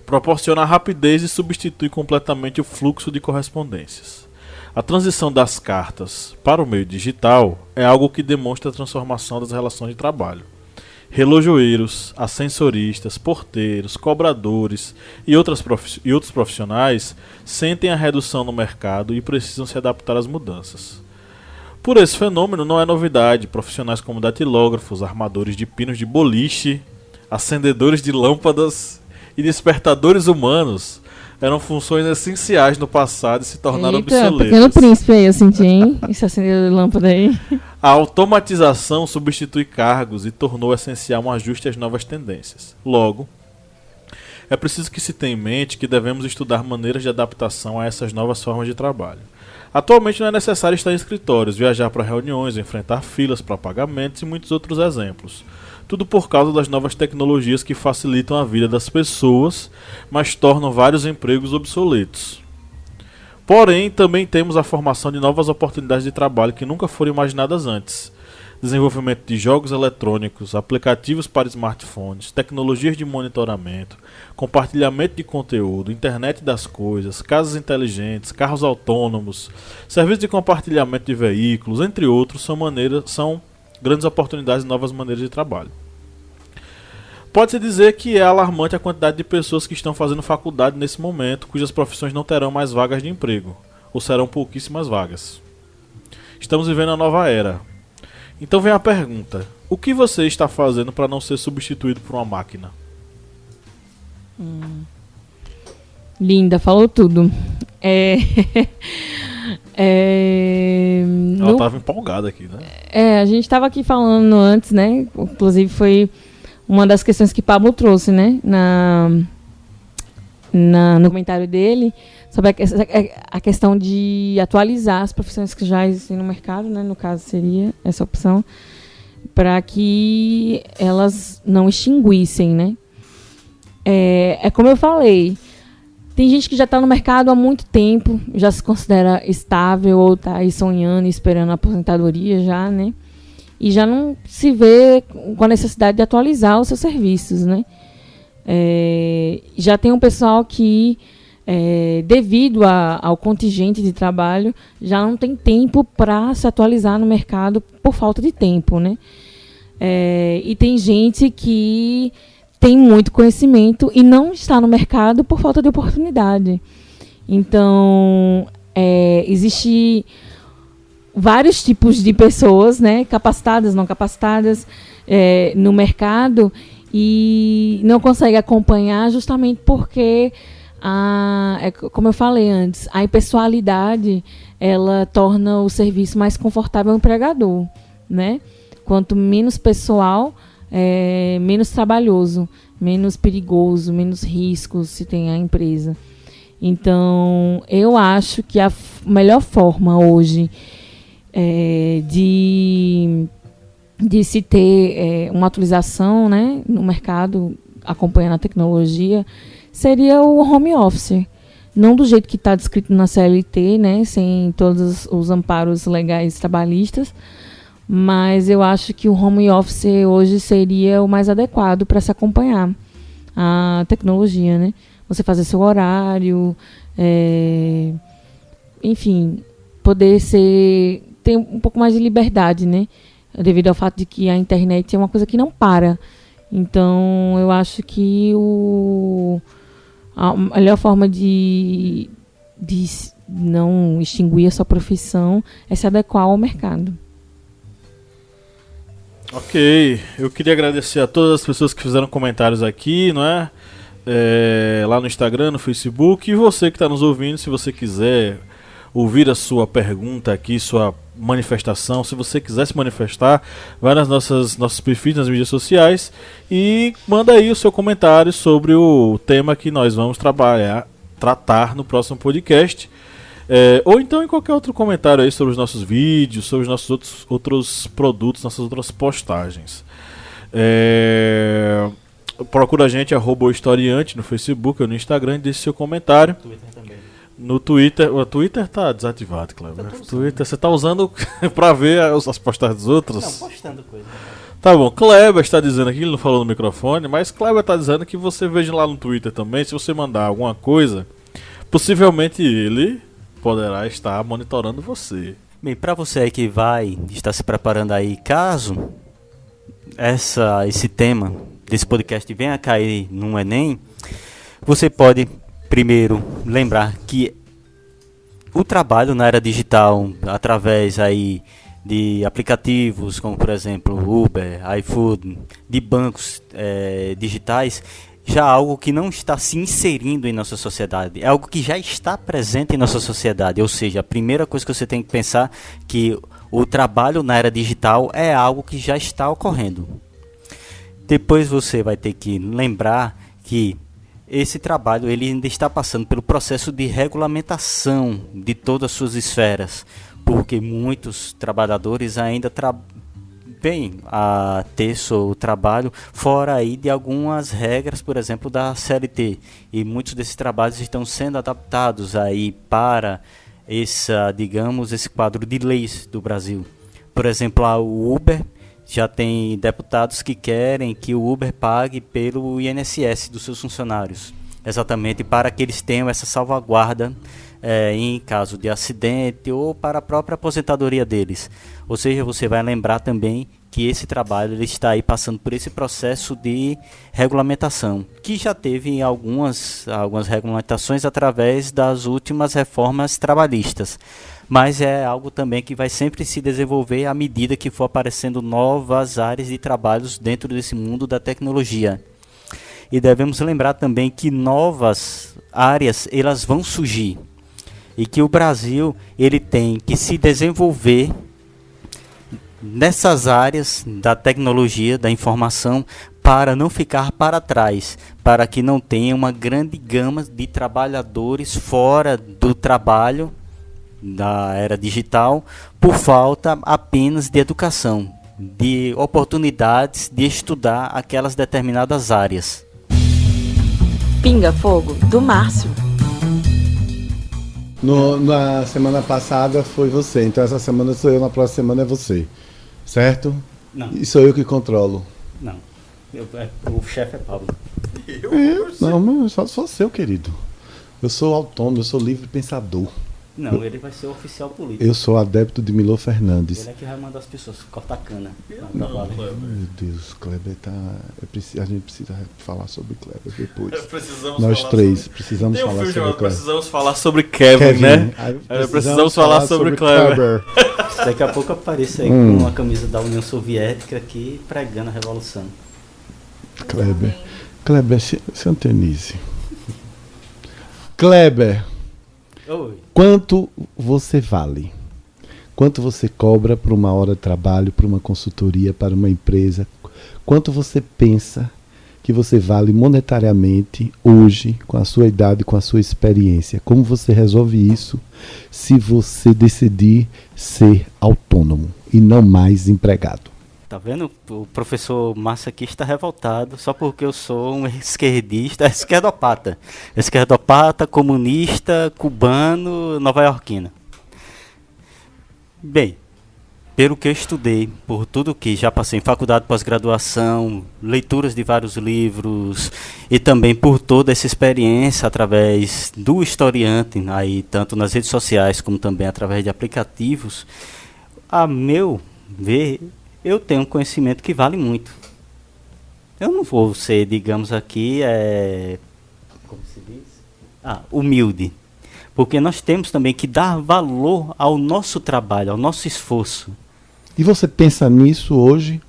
proporciona rapidez e substitui completamente o fluxo de correspondências. A transição das cartas para o meio digital é algo que demonstra a transformação das relações de trabalho. Relojoeiros, ascensoristas, porteiros, cobradores e outros profissionais sentem a redução no mercado e precisam se adaptar às mudanças. Por esse fenômeno não é novidade, profissionais como datilógrafos, armadores de pinos de boliche, acendedores de lâmpadas e despertadores humanos eram funções essenciais no passado e se tornaram obsoletas. Pequeno príncipe aí, eu senti, hein? Esse acendedor de lâmpada aí. A automatização substitui cargos e tornou essencial um ajuste às novas tendências. Logo, é preciso que se tenha em mente que devemos estudar maneiras de adaptação a essas novas formas de trabalho. Atualmente não é necessário estar em escritórios, viajar para reuniões, enfrentar filas para pagamentos e muitos outros exemplos. Tudo por causa das novas tecnologias que facilitam a vida das pessoas, mas tornam vários empregos obsoletos. Porém, também temos a formação de novas oportunidades de trabalho que nunca foram imaginadas antes. Desenvolvimento de jogos eletrônicos, aplicativos para smartphones, tecnologias de monitoramento, compartilhamento de conteúdo, internet das coisas, casas inteligentes, carros autônomos, serviços de compartilhamento de veículos, entre outros, são grandes oportunidades e novas maneiras de trabalho. Pode-se dizer que é alarmante a quantidade de pessoas que estão fazendo faculdade nesse momento, cujas profissões não terão mais vagas de emprego, ou serão pouquíssimas vagas. Estamos vivendo a nova era. Então vem a pergunta: o que você está fazendo para não ser substituído por uma máquina? Linda, falou tudo. Ela estava empolgada aqui, né? A gente estava aqui falando antes, né? Inclusive foi uma das questões que Pablo trouxe, né? No comentário dele, sobre a questão de atualizar as profissões que já existem no mercado, né? No caso seria essa opção, para que elas não extinguissem, né? É como eu falei, Tem gente que já está no mercado há muito tempo, já se considera estável ou está aí sonhando, esperando a aposentadoria já, né? E já não se vê com a necessidade de atualizar os seus serviços, né? Já tem um pessoal que, devido ao contingente de trabalho, já não tem tempo para se atualizar no mercado por falta de tempo, né? E tem gente que tem muito conhecimento e não está no mercado por falta de oportunidade. Então, existe vários tipos de pessoas, né, capacitadas, não capacitadas, no mercado, e não consegue acompanhar justamente porque, como eu falei antes, a impessoalidade ela torna o serviço mais confortável ao empregador, né? Quanto menos pessoal, menos trabalhoso, menos perigoso, menos riscos se tem a empresa. Então, eu acho que a melhor forma hoje de se ter uma atualização, né, no mercado, acompanhando a tecnologia, seria o home office. Não do jeito que está descrito na CLT, né, sem todos os amparos legais trabalhistas, mas eu acho que o home office hoje seria o mais adequado para se acompanhar a tecnologia, né? Você fazer seu horário, enfim, poder ter um pouco mais de liberdade, né? Devido ao fato de que a internet é uma coisa que não para. Então, eu acho que a melhor forma de não extinguir a sua profissão é se adequar ao mercado. Ok, eu queria agradecer a todas as pessoas que fizeram comentários aqui, não é? Lá no Instagram, no Facebook, e você que está nos ouvindo, se você quiser ouvir a sua pergunta aqui, sua manifestação, se você quiser se manifestar, vai nas nossos perfis nas mídias sociais e manda aí o seu comentário sobre o tema que nós vamos tratar no próximo podcast. Ou então em qualquer outro comentário aí sobre os nossos vídeos, sobre os nossos outros produtos, nossas outras postagens. Procura a gente, @historiante no Facebook ou no Instagram, e deixe seu comentário. Twitter também. No Twitter, o Twitter tá desativado, Cleber. Twitter você tá usando pra ver as postagens dos outros? Não, postando coisa. Tá bom, Kleber está dizendo aqui, ele não falou no microfone, mas Kleber está dizendo que você veja lá no Twitter também, se você mandar alguma coisa, possivelmente ele poderá estar monitorando você. Bem, para você aí que vai estar se preparando aí, caso esse tema desse podcast venha a cair no Enem, você pode primeiro lembrar que o trabalho na era digital, através aí de aplicativos como, por exemplo, Uber, iFood, de bancos digitais, já é algo que não está se inserindo em nossa sociedade, é algo que já está presente em nossa sociedade. Ou seja, a primeira coisa que você tem que pensar é que o trabalho na era digital é algo que já está ocorrendo. Depois você vai ter que lembrar que esse trabalho ele ainda está passando pelo processo de regulamentação de todas as suas esferas, porque muitos trabalhadores ainda vêm a ter seu trabalho fora aí de algumas regras, por exemplo, da CLT, e muitos desses trabalhos estão sendo adaptados aí para esse quadro de leis do Brasil. Por exemplo, o Uber já tem deputados que querem que o Uber pague pelo INSS dos seus funcionários, exatamente para que eles tenham essa salvaguarda em caso de acidente ou para a própria aposentadoria deles. Ou seja, você vai lembrar também que esse trabalho ele está aí passando por esse processo de regulamentação, que já teve algumas regulamentações através das últimas reformas trabalhistas. Mas é algo também que vai sempre se desenvolver à medida que for aparecendo novas áreas de trabalhos dentro desse mundo da tecnologia. E devemos lembrar também que novas áreas elas vão surgir e que o Brasil ele tem que se desenvolver nessas áreas da tecnologia, da informação, para não ficar para trás, para que não tenha uma grande gama de trabalhadores fora do trabalho da era digital por falta apenas de educação, de oportunidades de estudar aquelas determinadas áreas. Pinga Fogo, do Márcio. Na semana passada foi você, então essa semana sou eu, na próxima semana é você. Certo? Não. E sou eu que controlo. Não. O chefe é Pablo. Não, mas só sou seu, querido. Eu sou autônomo, eu sou livre pensador. Não, ele vai ser o oficial político. Eu sou adepto de Milor Fernandes. Ele é que vai mandar as pessoas cortar cana. Não, Kleber. Meu Deus, Kleber tá. A gente precisa falar sobre Kleber depois. Precisamos Nós falar três sobre... precisamos Tem um falar filme sobre chamado Kleber. Precisamos Falar sobre Kevin, né? Precisamos falar sobre Kleber. Daqui a pouco apareça aí com uma camisa da União Soviética aqui pregando a revolução. Kleber, se antenize. Kleber, Oi. quanto você vale? Quanto você cobra por uma hora de trabalho, por uma consultoria, para uma empresa? Quanto você pensa que você vale monetariamente hoje, com a sua idade, com a sua experiência? Como você resolve isso se você decidir ser autônomo e não mais empregado? Tá vendo? O professor Márcio aqui está revoltado só porque eu sou um esquerdopata. Esquerdopata, comunista, cubano, nova-iorquino. Bem, pelo que eu estudei, por tudo que já passei em faculdade de pós-graduação, leituras de vários livros e também por toda essa experiência através do historiante, aí tanto nas redes sociais como também através de aplicativos, a meu ver, eu tenho um conhecimento que vale muito. Eu não vou ser, digamos aqui, como se diz? Humilde. Porque nós temos também que dar valor ao nosso trabalho, ao nosso esforço. E você pensa nisso hoje?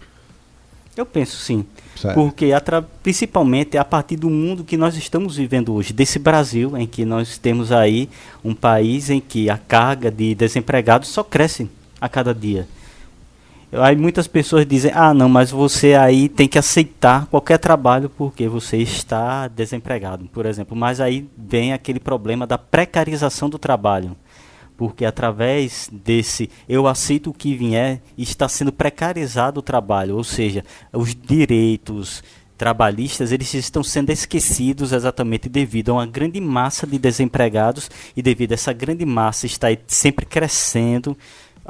Eu penso sim. Certo. Porque principalmente a partir do mundo que nós estamos vivendo hoje, desse Brasil, em que nós temos aí um país em que a carga de desempregados só cresce a cada dia. Aí muitas pessoas dizem, não, mas você aí tem que aceitar qualquer trabalho porque você está desempregado, por exemplo. Mas aí vem aquele problema da precarização do trabalho. Porque através desse eu aceito o que vier, está sendo precarizado o trabalho. Ou seja, os direitos trabalhistas eles estão sendo esquecidos exatamente devido a uma grande massa de desempregados. E devido a essa grande massa estar sempre crescendo,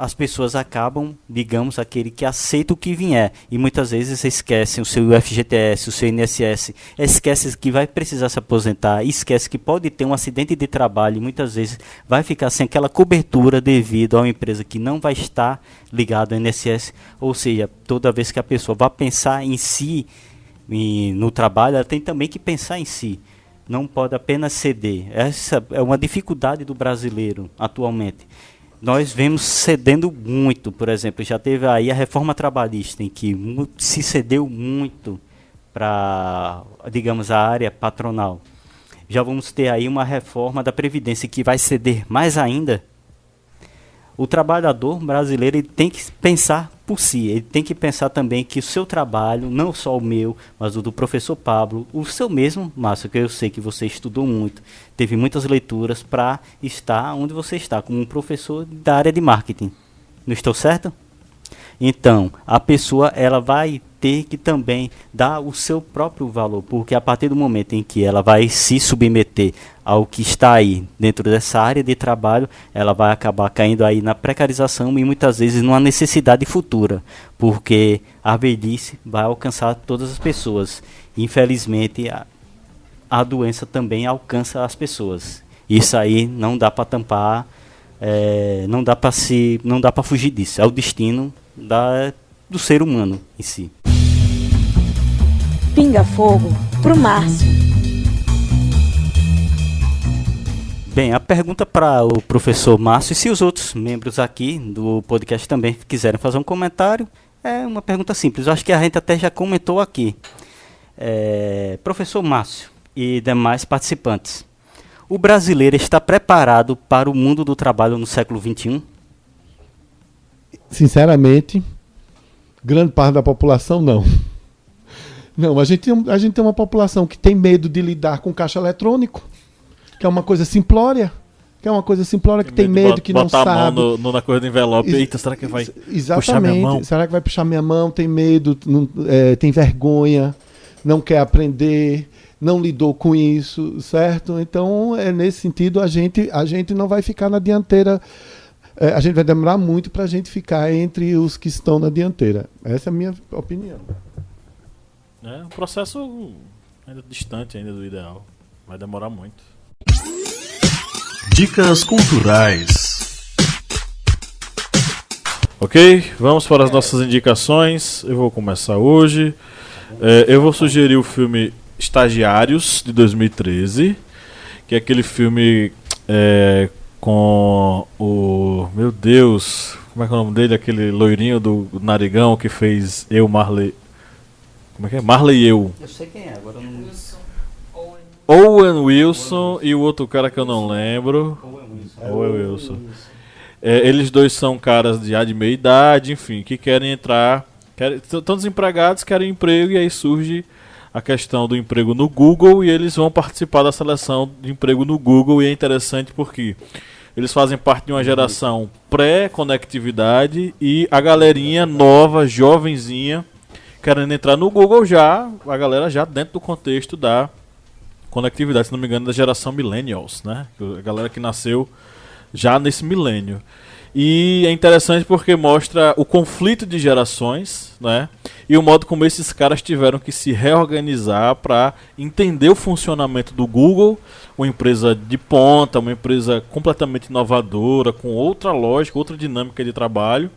as pessoas acabam, digamos, aquele que aceita o que vier. E muitas vezes esquecem o seu FGTS, o seu INSS, esquece que vai precisar se aposentar, esquece que pode ter um acidente de trabalho e muitas vezes vai ficar sem aquela cobertura devido a uma empresa que não vai estar ligada ao INSS. Ou seja, toda vez que a pessoa vai pensar em si, no trabalho, ela tem também que pensar em si. Não pode apenas ceder. Essa é uma dificuldade do brasileiro atualmente. Nós vemos cedendo muito, por exemplo, já teve aí a reforma trabalhista, em que se cedeu muito para, digamos, a área patronal. Já vamos ter aí uma reforma da Previdência que vai ceder mais ainda. O trabalhador brasileiro ele tem que pensar por si, ele tem que pensar também que o seu trabalho, não só o meu, mas o do professor Pablo, o seu mesmo, Márcio, que eu sei que você estudou muito, teve muitas leituras para estar onde você está, como um professor da área de marketing. Não estou certo? Então, a pessoa ela vai ter que também dar o seu próprio valor, porque a partir do momento em que ela vai se submeter ao que está aí dentro dessa área de trabalho, ela vai acabar caindo aí na precarização e muitas vezes numa necessidade futura, porque a velhice vai alcançar todas as pessoas. Infelizmente, a doença também alcança as pessoas. Isso aí não dá para tampar, não dá para fugir disso. É o destino do ser humano em si. Pinga Fogo pro Márcio. Bem, a pergunta para o professor Márcio, e se os outros membros aqui do podcast também quiserem fazer um comentário, é uma pergunta simples. Eu acho que a gente até já comentou aqui. Professor Márcio e demais participantes, o brasileiro está preparado para o mundo do trabalho no século XXI? Sinceramente, grande parte da população não. Não, a gente tem uma população que tem medo de lidar com caixa eletrônico, que é uma coisa simplória, que tem medo, que não sabe. Botar a mão na coisa do envelope, eita, será que vai puxar minha mão? Será que vai puxar minha mão? Tem medo, tem vergonha, não quer aprender, não lidou com isso, certo? Então, nesse sentido, a gente não vai ficar na dianteira. A gente vai demorar muito para a gente ficar entre os que estão na dianteira. Essa é a minha opinião. É um processo ainda distante ainda do ideal. Vai demorar muito. Dicas culturais. Ok, vamos para as nossas indicações. Eu vou começar hoje. Eu vou sugerir o filme Estagiários, de 2013, que é aquele filme com o... Meu Deus, como é que é o nome dele? Aquele loirinho do narigão que fez Marley... Como é que é? Marley e Eu. Eu sei quem é, agora eu não... Owen Wilson e o outro cara que eu não lembro. Owen Wilson. Eles dois são caras de meia idade, enfim, que querem entrar... Estão desempregados, querem emprego, e aí surge a questão do emprego no Google, e eles vão participar da seleção de emprego no Google. E é interessante porque eles fazem parte de uma geração pré-conectividade, e a galerinha nova, jovenzinha, querendo entrar no Google a galera já dentro do contexto da conectividade, se não me engano, da geração Millennials, né? A galera que nasceu já nesse milênio. E é interessante porque mostra o conflito de gerações, né? E o modo como esses caras tiveram que se reorganizar para entender o funcionamento do Google, uma empresa de ponta, uma empresa completamente inovadora, com outra lógica, outra dinâmica de trabalho.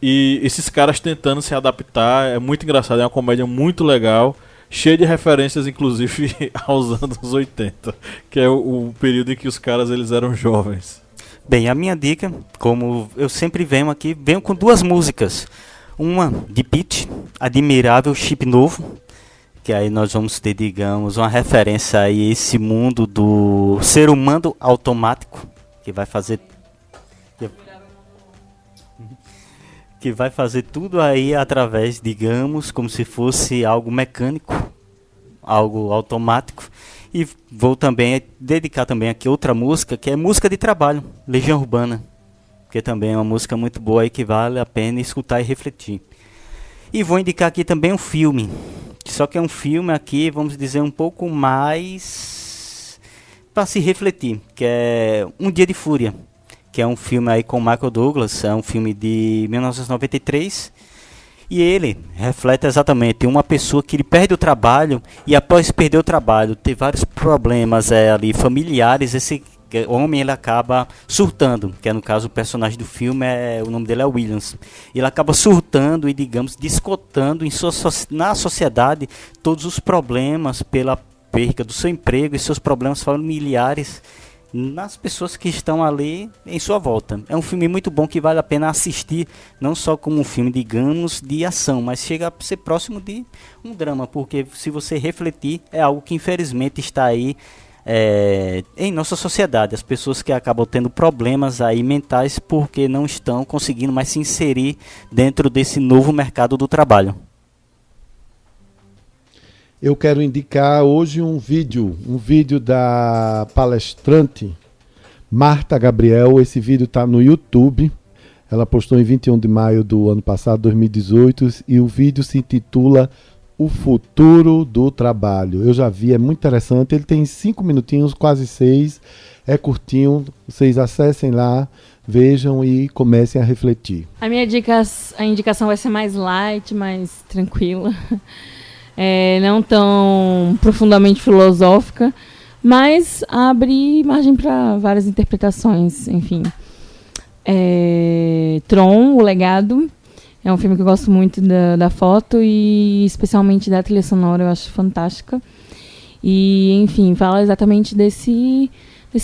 E esses caras tentando se adaptar. É muito engraçado, é uma comédia muito legal, cheia de referências, inclusive, aos anos 80, que é o período em que os caras eles eram jovens. Bem, a minha dica, como eu sempre venho aqui, venho com duas músicas. Uma de Pitty, Admirável Chip Novo, que aí nós vamos ter, digamos, uma referência aí a esse mundo do ser humano automático, que vai fazer tudo aí através, digamos, como se fosse algo mecânico, algo automático. E vou também dedicar também aqui outra música, que é música de trabalho, Legião Urbana, que também é uma música muito boa e que vale a pena escutar e refletir. E vou indicar aqui também um filme, só que é um filme aqui, vamos dizer, um pouco mais para se refletir, que é Um Dia de Fúria, que é um filme aí com Michael Douglas, é um filme de 1993, e ele reflete exatamente uma pessoa que ele perde o trabalho, e após perder o trabalho, ter vários problemas ali familiares, esse homem ele acaba surtando, que é no caso o personagem do filme, o nome dele é Williams. Ele acaba surtando e, digamos, descontando na sociedade todos os problemas pela perda do seu emprego e seus problemas familiares nas pessoas que estão ali em sua volta. É um filme muito bom que vale a pena assistir, não só como um filme, digamos, de ação, mas chega a ser próximo de um drama, porque se você refletir, é algo que infelizmente está aí em nossa sociedade. As pessoas que acabam tendo problemas aí mentais porque não estão conseguindo mais se inserir dentro desse novo mercado do trabalho. Eu quero indicar hoje um vídeo da palestrante Marta Gabriel. Esse vídeo está no YouTube. Ela postou em 21 de maio do ano passado, 2018, e o vídeo se intitula O Futuro do Trabalho. Eu já vi, é muito interessante. Ele tem 5 minutinhos, quase 6. É curtinho. Vocês acessem lá, vejam e comecem a refletir. A indicação vai ser mais light, mais tranquila. Não tão profundamente filosófica, mas abre margem para várias interpretações, enfim. Tron, O Legado, é um filme que eu gosto muito da foto e especialmente da trilha sonora, eu acho fantástica. E, enfim, fala exatamente desse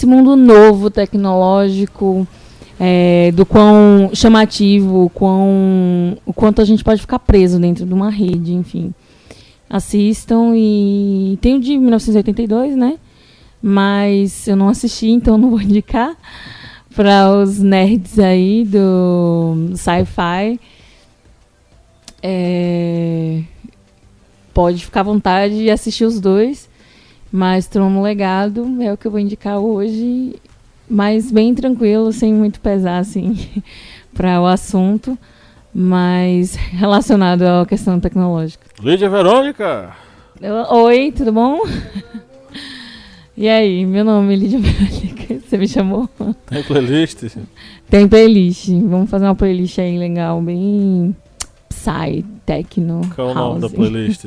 mundo novo, tecnológico, do quão chamativo, o quanto a gente pode ficar preso dentro de uma rede, enfim. Assistam. E tem o de 1982, né? Mas eu não assisti, então não vou indicar. Para os nerds aí do sci-fi, pode ficar à vontade e assistir os dois. Mas Tron no Legado é o que eu vou indicar hoje. Mas bem tranquilo, sem muito pesar assim, para o assunto. Mas relacionado à questão tecnológica. Lídia Verônica! Oi, tudo bom? E aí, meu nome é Lídia Verônica, você me chamou? Tem playlist? Tem playlist, vamos fazer uma playlist aí legal, bem psy, techno, Qual é o nome da house. playlist?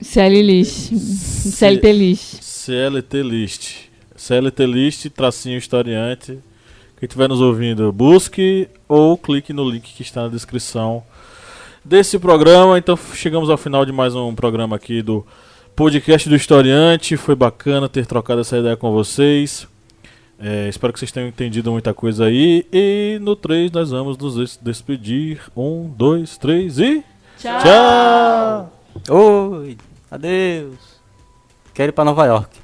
CL List, CLT List. CLT List. CLT List, tracinho historiante. Quem estiver nos ouvindo, busque ou clique no link que está na descrição desse programa. Então chegamos ao final de mais um programa aqui do podcast do Historiante. Foi bacana ter trocado essa ideia com vocês. Espero que vocês tenham entendido muita coisa aí. E no 3 nós vamos nos despedir. 1, 2, 3 e... Tchau! Tchau! Oi, adeus. Quero ir pra Nova York.